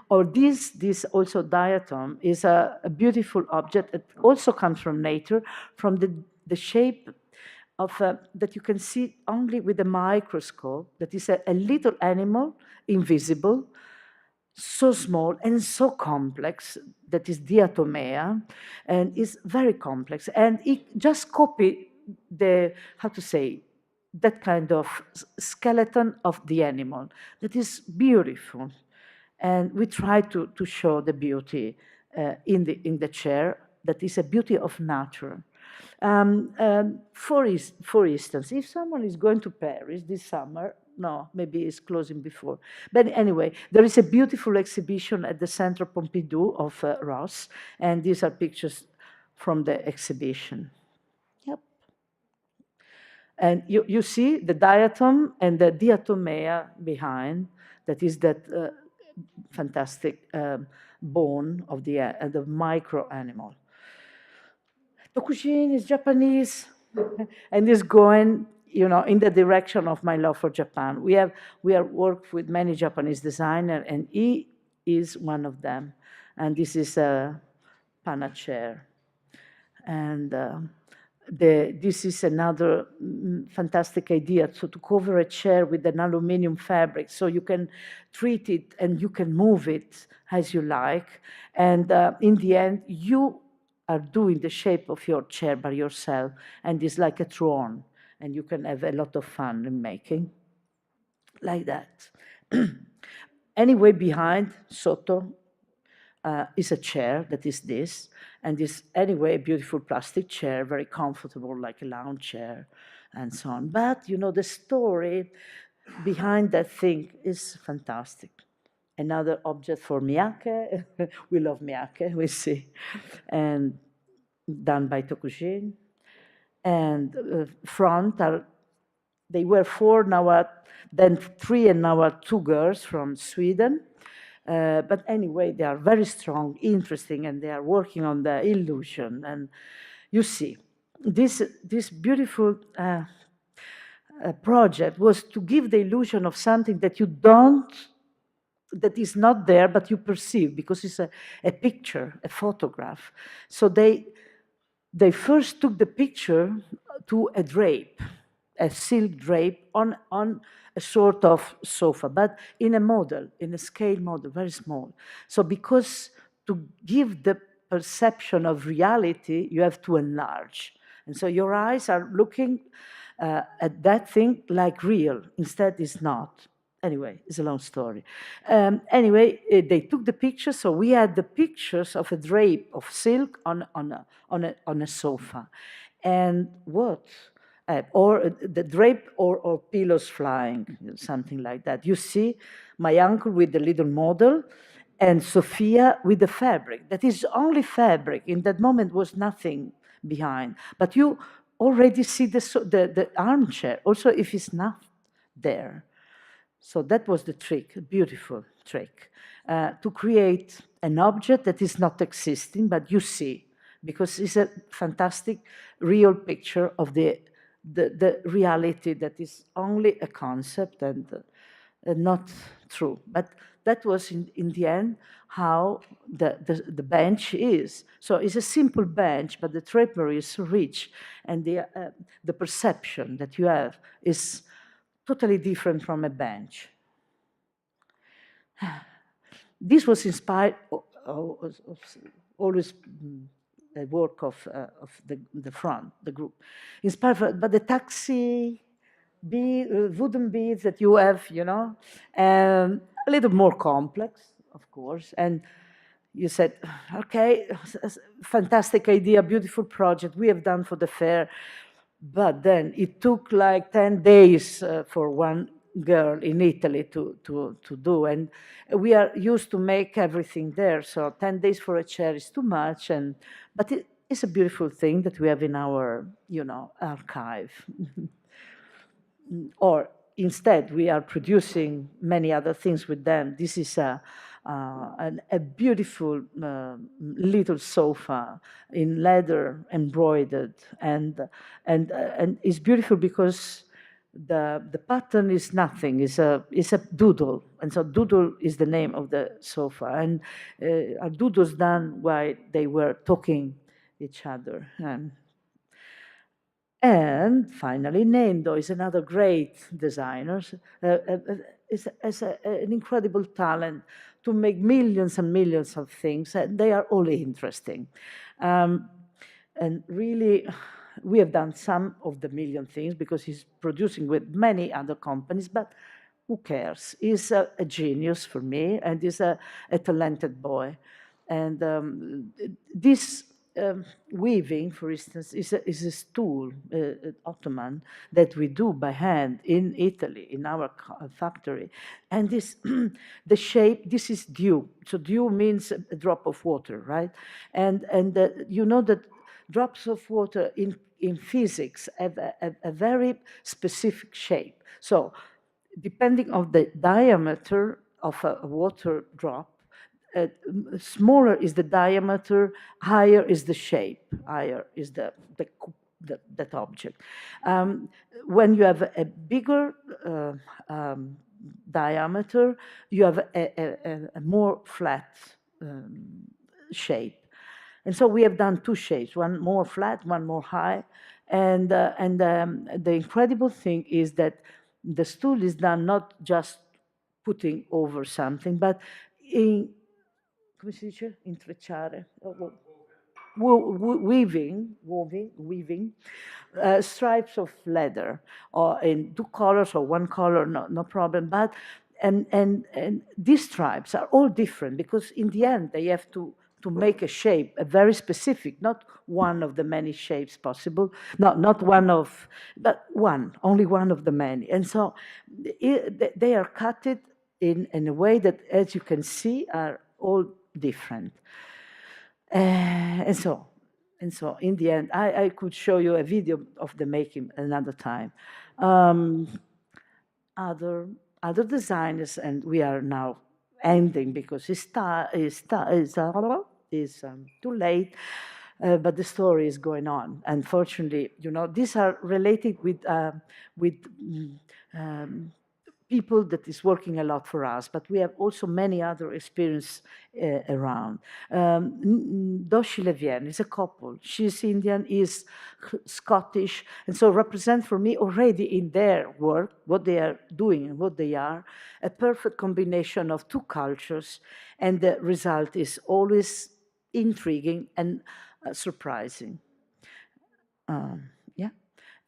Or this also diatom is a beautiful object that also comes from nature, from the shape of that you can see only with a microscope. That is a little animal, invisible, so small and so complex, that is diatomea, and is very complex. And it just copy the, how to say, that kind of skeleton of the animal that is beautiful. And we try to show the beauty in the chair, that is a beauty of nature. For instance, if someone is going to Paris this summer, no, maybe it's closing before. But anyway, there is a beautiful exhibition at the Centre Pompidou of Ross, and these are pictures from the exhibition. Yep. And you see the diatom and the diatomea behind, that is that fantastic bone of the micro animal. Tokujin is Japanese and is going, in the direction of my love for Japan. We have worked with many Japanese designers, and he is one of them. And this is a Pana chair. And this is another fantastic idea, to cover a chair with an aluminum fabric, so you can treat it and you can move it as you like. And in the end, you are doing the shape of your chair by yourself, and it's like a throne, and you can have a lot of fun in making, like that. Anyway, behind, Soto, is a chair that is this, and is anyway a beautiful plastic chair, very comfortable, like a lounge chair, and so on. But the story behind that thing is fantastic. Another object for Miyake. We love Miyake, we see, and done by Tokujin. And front are, they were 4, now then 3, and now are 2 girls from Sweden. But anyway, they are very strong, interesting, and they are working on the illusion. And you see, this beautiful project was to give the illusion of something that you don't, that is not there, but you perceive, because it's a picture, a photograph. So they first took the picture to a drape, a silk drape on a sort of sofa, but in a model, in a scale model, very small. So because to give the perception of reality, you have to enlarge. And so your eyes are looking at that thing like real. Instead, it's not. Anyway, it's a long story. Anyway, they took the pictures, so we had the pictures of a drape of silk on a sofa. And what? Or the drape or pillows flying, something like that. You see my uncle with the little model, and Sophia with the fabric. That is only fabric. In that moment was nothing behind. But you already see the armchair, also if it's not there. So that was the trick, a beautiful trick, to create an object that is not existing, but you see, because it's a fantastic real picture of the reality that is only a concept and not true. But that was in the end how the bench is. So it's a simple bench, but the drapery is so rich, and the perception that you have is totally different from a bench. This was inspired always a work of the front, the group, inspired by the taxi wooden beads that you have, you know, a little more complex, of course. And you said, okay, fantastic idea, beautiful project we have done for the fair. But then it took like 10 days for one girl in Italy to do. And we are used to make everything there. So 10 days for a chair is too much. But it's a beautiful thing that we have in our, you know, archive. Or instead, we are producing many other things with them. This is a beautiful little sofa in leather embroidered, and it's beautiful because the pattern is nothing. It's a doodle, and so doodle is the name of the sofa, and our doodles done while they were talking each other. And finally, Nendo is another great designer. Has an incredible talent to make millions and millions of things, and they are all interesting. And really, we have done some of the million things because he's producing with many other companies, but who cares? He's a genius for me, and he's a talented boy. And this weaving, for instance, is a stool, ottoman, that we do by hand in Italy, in our factory. And this, the shape, this is dew. So dew means a drop of water, right? And you know that drops of water in physics have a very specific shape. So depending on the diameter of a water drop, smaller is the diameter, higher is the shape, higher is that object. When you have a bigger diameter, you have a more flat shape. And so we have done two shapes, one more flat, one more high. And the incredible thing is that the stool is done not just putting over something, but in, come si dice? Intrecciare. Weaving stripes of leather, or in two colors or one color, no problem. But and these stripes are all different because in the end they have to make a shape, a very specific, not one of the many shapes possible, not one of, but one, only one of the many. And so they are cut it in a way that, as you can see, are all different. And so in the end, I could show you a video of the making another time. Other designers, and we are now ending because it's too late, but the story is going on. Unfortunately, you know, these are related with people that is working a lot for us, but we have also many other experience around. Doshi Levien is a couple. She's Indian, is Scottish, and so represent for me already in their work, what they are doing and what they are, a perfect combination of two cultures, and the result is always intriguing and surprising. Yeah.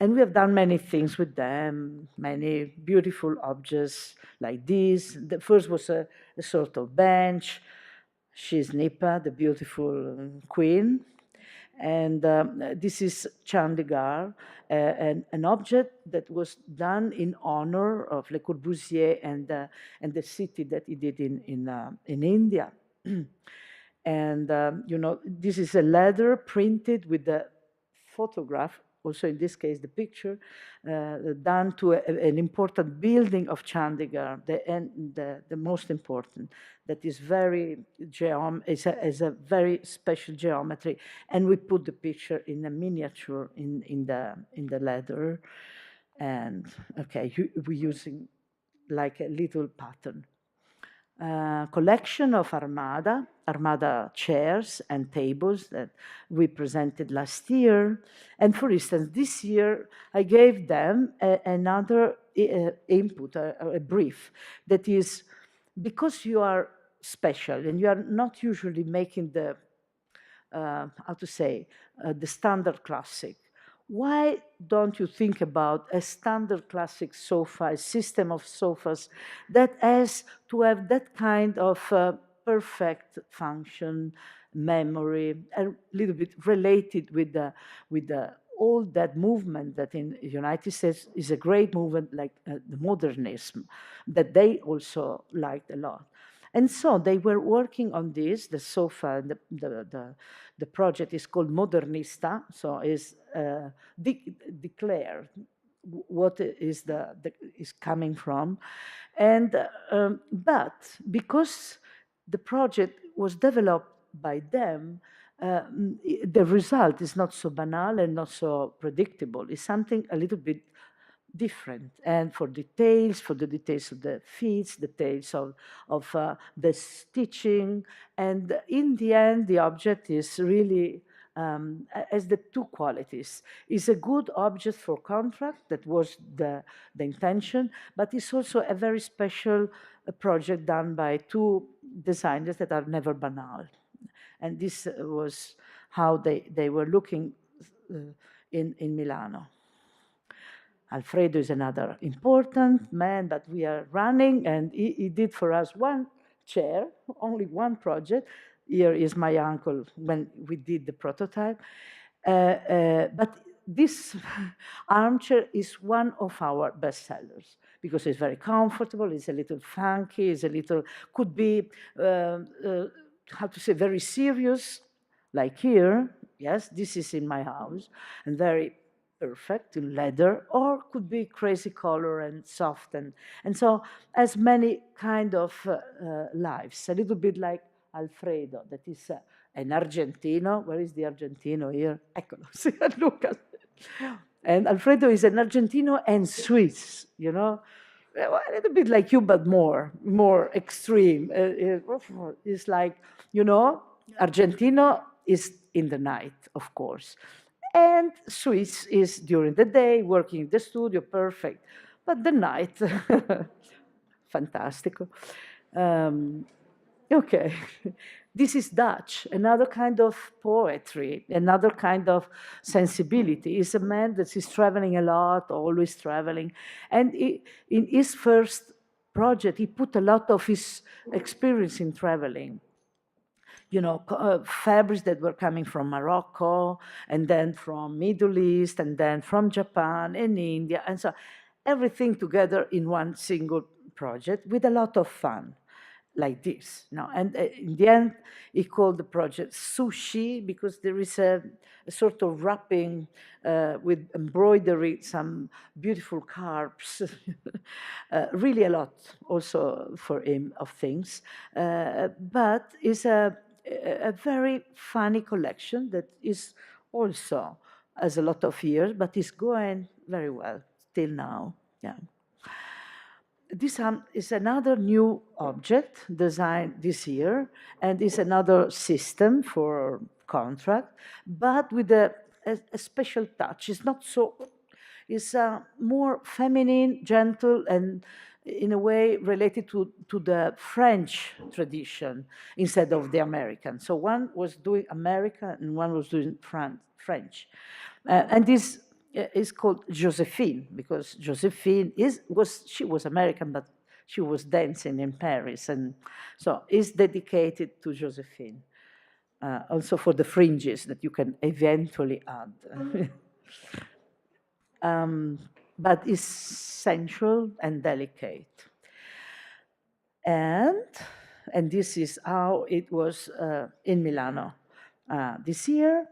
And we have done many things with them, many beautiful objects like this. The first was a sort of bench. She's Nipa, the beautiful queen. And this is Chandigarh, an object that was done in honor of Le Corbusier and the city that he did in India. And, you know, this is a leather printed with the photograph also in this case the picture, done to an important building of Chandigarh, the most important, that is very is a very special geometry, and we put the picture in a miniature in the leather, and okay, we're using like a little pattern. Collection of Armada chairs and tables that we presented last year. And for instance, this year I gave them another input, a brief, that is, because you are special and you are not usually making the, how to say, the standard classic. Why don't you think about a standard classic sofa, a system of sofas that has to have that kind of perfect function, memory, a little bit related with the all that movement that in the United States is a great movement, like the modernism, that they also liked a lot. And so they were working on this, the sofa, the project is called Modernista, so is declared what is is coming from. And, but because the project was developed by them, the result is not so banal and not so predictable. It's something a little bit different. And for the details of the feet, the details of the stitching, and in the end, the object is really as the two qualities. It's a good object for contract, that was the intention, but it's also a very special project done by two designers that are never banal. And this was how they were looking in Milano. Alfredo is another important man, but we are running, and he did for us one chair, only one project. Here is my uncle when we did the prototype. But this armchair is one of our best sellers because it's very comfortable, it's a little funky, it's a little, could be, how to say, very serious, like here. Yes, this is in my house, and very perfect in leather, or could be crazy color and soft, and so as many kind of lives, a little bit like Alfredo, that is an Argentino. Where is the Argentino here? Eccolo, Lucas. And Alfredo is an Argentino and Swiss, you know, a little bit like you, but more extreme. It's like, you know, Argentino is in the night, of course. And Swiss is during the day, working in the studio, perfect. But the night, fantastico. Okay, this is Dutch, another kind of poetry, another kind of sensibility. He's a man that is traveling a lot, always traveling. And in his first project, he put a lot of his experience in traveling. You know, fabrics that were coming from Morocco, and then from Middle East, and then from Japan and India, and so everything together in one single project with a lot of fun, like this. No, and in the end, he called the project Sushi because there is a sort of wrapping with embroidery, some beautiful carps, really a lot also for him of things, but it's a very funny collection that is also has a lot of years, but is going very well till now. Yeah. This is another new object designed this year, and is another system for contract, but with a special touch. It's not so, it's more feminine, gentle, and in a way related to the French tradition instead of the American. So one was doing American and one was doing French. And this is called Josephine because Josephine she was American, but she was dancing in Paris, and so it's dedicated to Josephine. Also for the fringes that you can eventually add. But it's sensual and delicate. And this is how it was in Milano this year.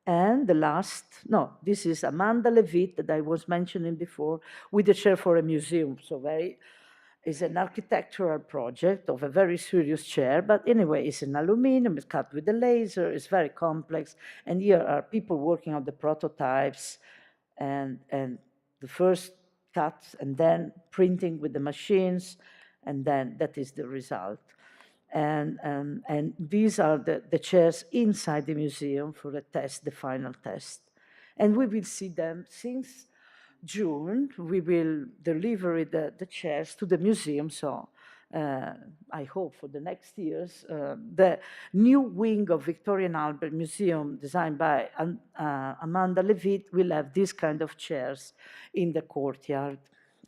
And the last, no, this is Amanda Levitt that I was mentioning before, with a chair for a museum. So very, it's an architectural project of a very serious chair, but anyway, it's in aluminum, it's cut with a laser, it's very complex. And here are people working on the prototypes and the first cuts and then printing with the machines, and then that is the result. And these are the chairs inside the museum for the test, the final test. And we will see them since June. We will deliver the chairs to the museum. So I hope for the next years, the new wing of Victoria and Albert Museum, designed by Amanda Levitt, will have these kind of chairs in the courtyard,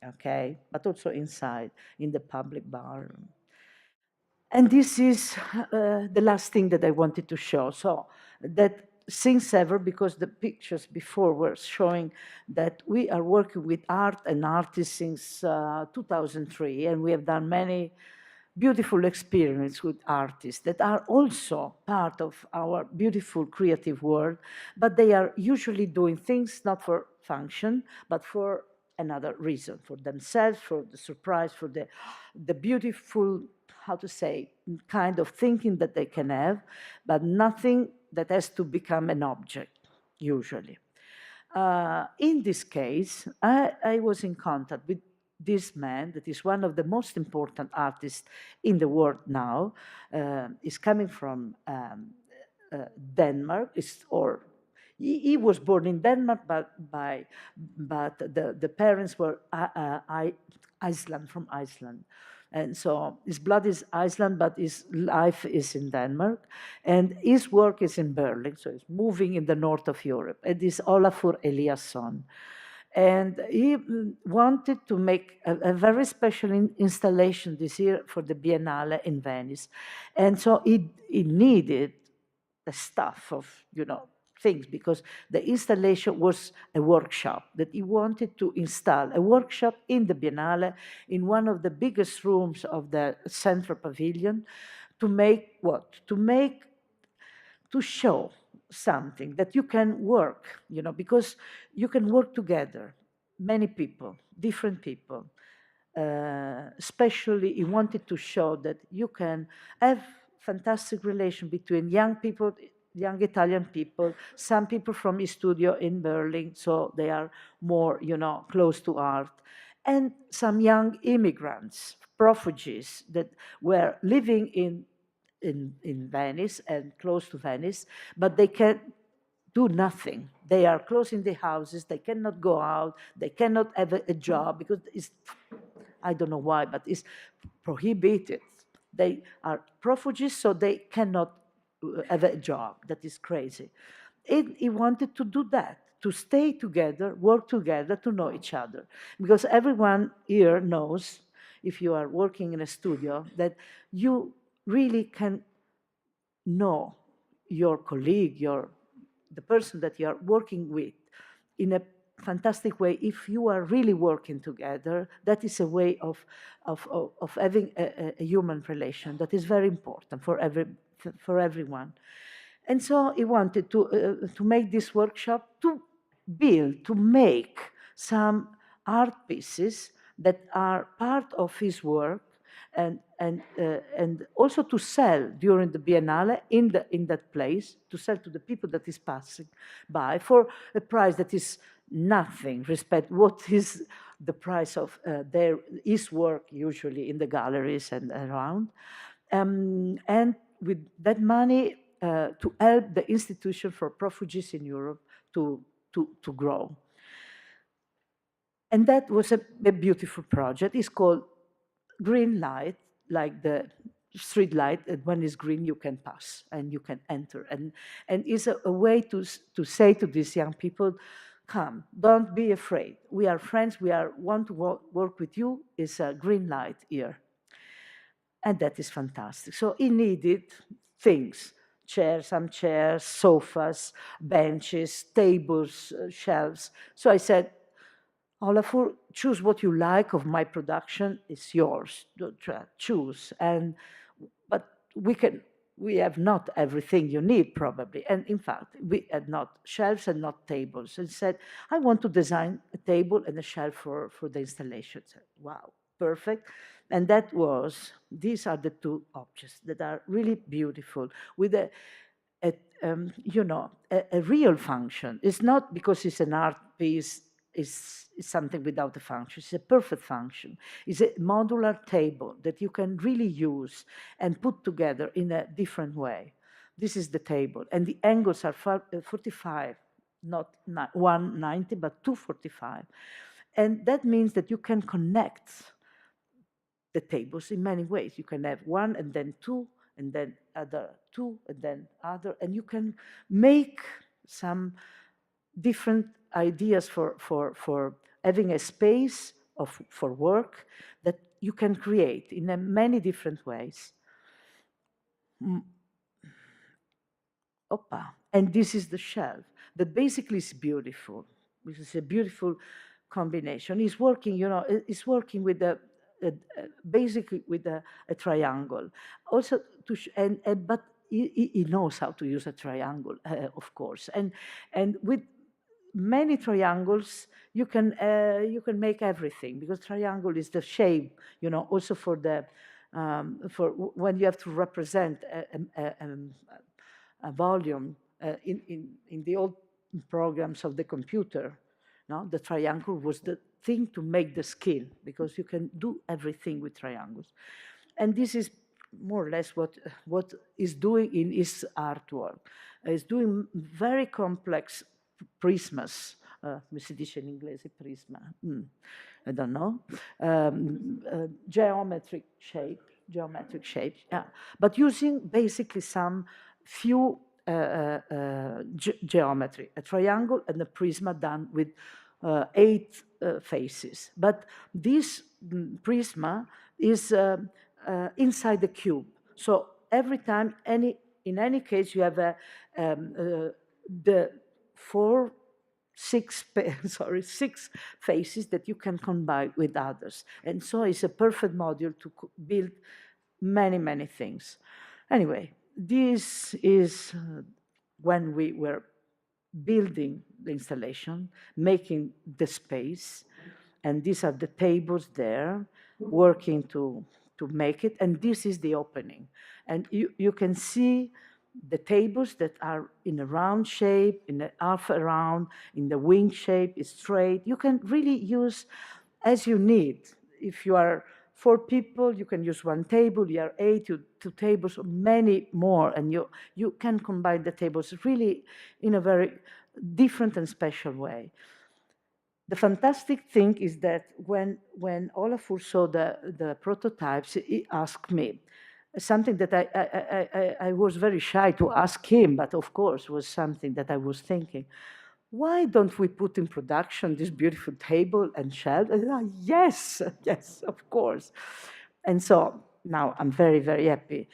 okay, but also inside in the public bar. And this is the last thing that I wanted to show. So that since ever, because the pictures before were showing that we are working with art and artists since 2003, and we have done many beautiful experience with artists that are also part of our beautiful creative world, but they are usually doing things not for function, but for another reason, for themselves, for the surprise, for the beautiful, how to say, kind of thinking that they can have, but nothing that has to become an object, usually. In this case, I was in contact with this man that is one of the most important artists in the world now. Is coming from Denmark, he was born in Denmark, but the parents were from Iceland. And so his blood is Iceland, but his life is in Denmark. And his work is in Berlin, so he's moving in the north of Europe. It is Olafur Eliasson. And he wanted to make a very special installation this year for the Biennale in Venice. And so he needed the stuff of, things, because the installation was a workshop that he wanted to install, a workshop in the Biennale in one of the biggest rooms of the central pavilion, to make what? To show something that you can work, because you can work together, many people, different people. Especially, he wanted to show that you can have fantastic relation between young people, young Italian people, some people from his studio in Berlin, so they are more, close to art, and some young immigrants, refugees that were living in Venice and close to Venice, but they can do nothing. They are close in the houses, they cannot go out, they cannot have a job because it's, I don't know why, but it's prohibited. They are refugees, so they cannot have a job. That is crazy. He wanted to do that, to stay together, work together, to know each other. Because everyone here knows, if you are working in a studio, that you really can know your colleague, the person that you are working with, in a fantastic way. If you are really working together, that is a way of having a human relation that is very important for everyone. And so he wanted to make this workshop, to make some art pieces that are part of his work, and also to sell during the Biennale in that place, to sell to the people that is passing by for a price that is nothing respect what is the price of his work usually in the galleries and around, and with that money to help the Institution for Refugees in Europe to grow. And that was a beautiful project. It's called Green Light, like the street light. When it's green, you can pass and you can enter. And it's a way to say to these young people, come, don't be afraid. We are friends. We want to work with you. It's a green light here. And that is fantastic. So he needed things, some chairs, sofas, benches, tables, shelves. So I said, Olafur, choose what you like of my production. It's yours. Choose. But we can we have not everything you need probably. And in fact, we had not shelves and not tables. And said, I want to design a table and a shelf for the installation. So, wow, perfect. And these are the two objects that are really beautiful with a real function. It's not because it's an art piece, is something without a function. It's a perfect function. It's a modular table that you can really use and put together in a different way. This is the table, and the angles are 45, not 190, but 245. And that means that you can connect the tables in many ways. You can have one and then two, and then other two, and then other, and you can make some different ideas for having a space for work that you can create in many different ways. Opa. And this is the shelf that basically is beautiful. This is a beautiful combination. It's working, it's working with basically with a triangle. Also, but he knows how to use a triangle, of course. And with many triangles, you can make everything, because triangle is the shape, also for when you have to represent a volume in the old programs of the computer. No, the triangle was the thing to make the skill, because you can do everything with triangles. And this is more or less what is doing in his artwork. Is doing very complex prismas. Come si dice in inglese prisma? I don't know. Geometric shapes, yeah. But using basically some few geometry, a triangle and a prisma done with 8 faces. But this prisma is inside the cube. So every time, in any case, you have the 6 faces that you can combine with others. And so it's a perfect module to build many, many things. Anyway, this is when we were building the installation, making the space, and these are the tables there, working to make it, and this is the opening. And you can see the tables that are in a round shape, in a half a round, in the wing shape, it's straight. You can really use as you need. If you are 4 people, you can use 1 table. You are 8, 2 tables, many more, and you can combine the tables really in a very different and special way. The fantastic thing is that when Olafur saw the prototypes, he asked me something that I was very shy to ask him, but of course was something that I was thinking. Why don't we put in production this beautiful table and shelf? And yes, yes, of course. And so now I'm very, very happy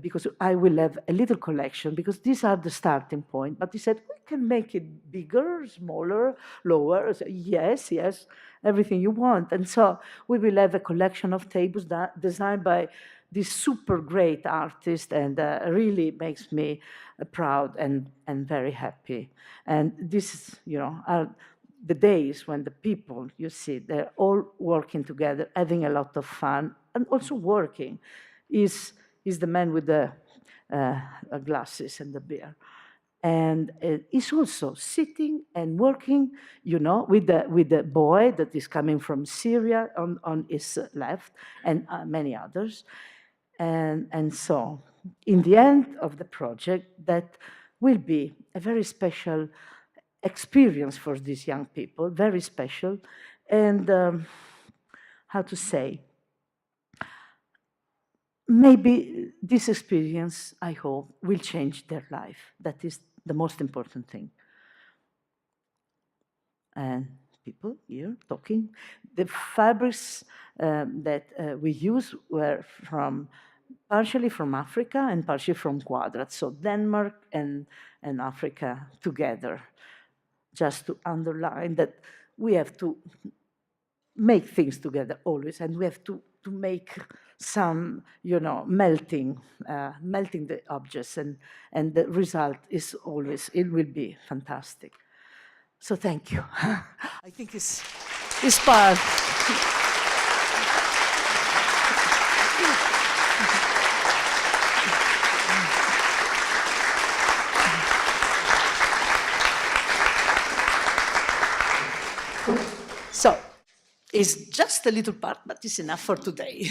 because I will have a little collection, because these are the starting point. But he said, we can make it bigger, smaller, lower. I said, yes, yes, everything you want. And so we will have a collection of tables designed by this super great artist, and really makes me proud and very happy. And this, are the days when the people, you see, they're all working together, having a lot of fun, and also working. Is the man with the glasses and the beer. And he's also sitting and working, with the boy that is coming from Syria on his left, and many others. And so, in the end of the project, that will be a very special experience for these young people, very special. And how to say, maybe this experience, I hope, will change their life. That is the most important thing. And people here talking. The fabrics that we use were partially from Africa and partially from Quadrat, so Denmark and Africa together, just to underline that we have to make things together always, and we have to to make some, melting the objects, and the result is always, it will be fantastic. So thank you. I think it's part. So it's just a little part, but it's enough for today.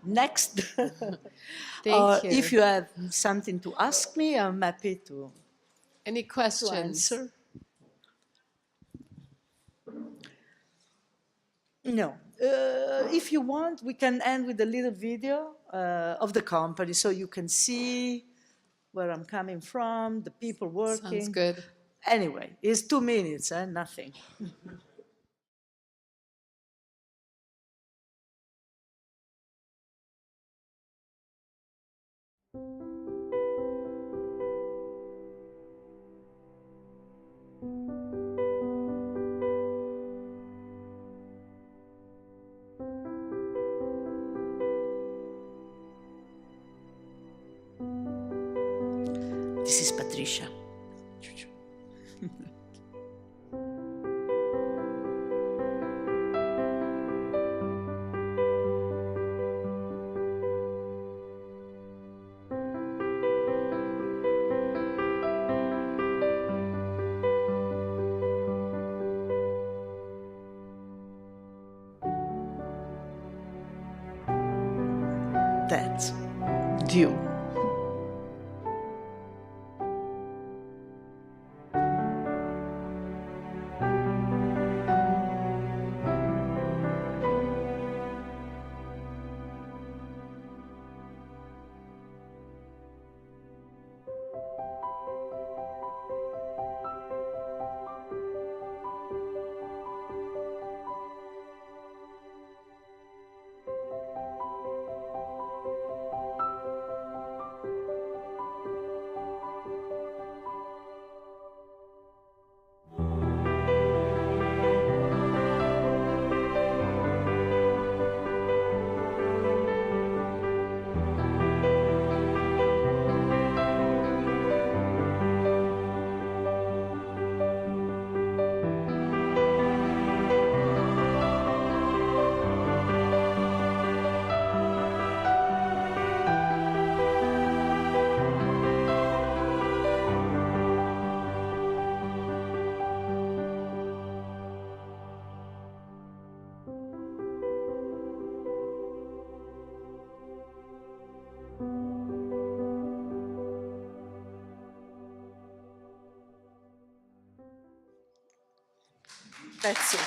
Next. Thank you. If you have something to ask me, I'm happy to Any questions? answer. No. If you want, we can end with a little video of the company so you can see where I'm coming from, the people working. Sounds good. Anyway, it's 2 minutes, nothing. This is Patricia. That's due. That's it.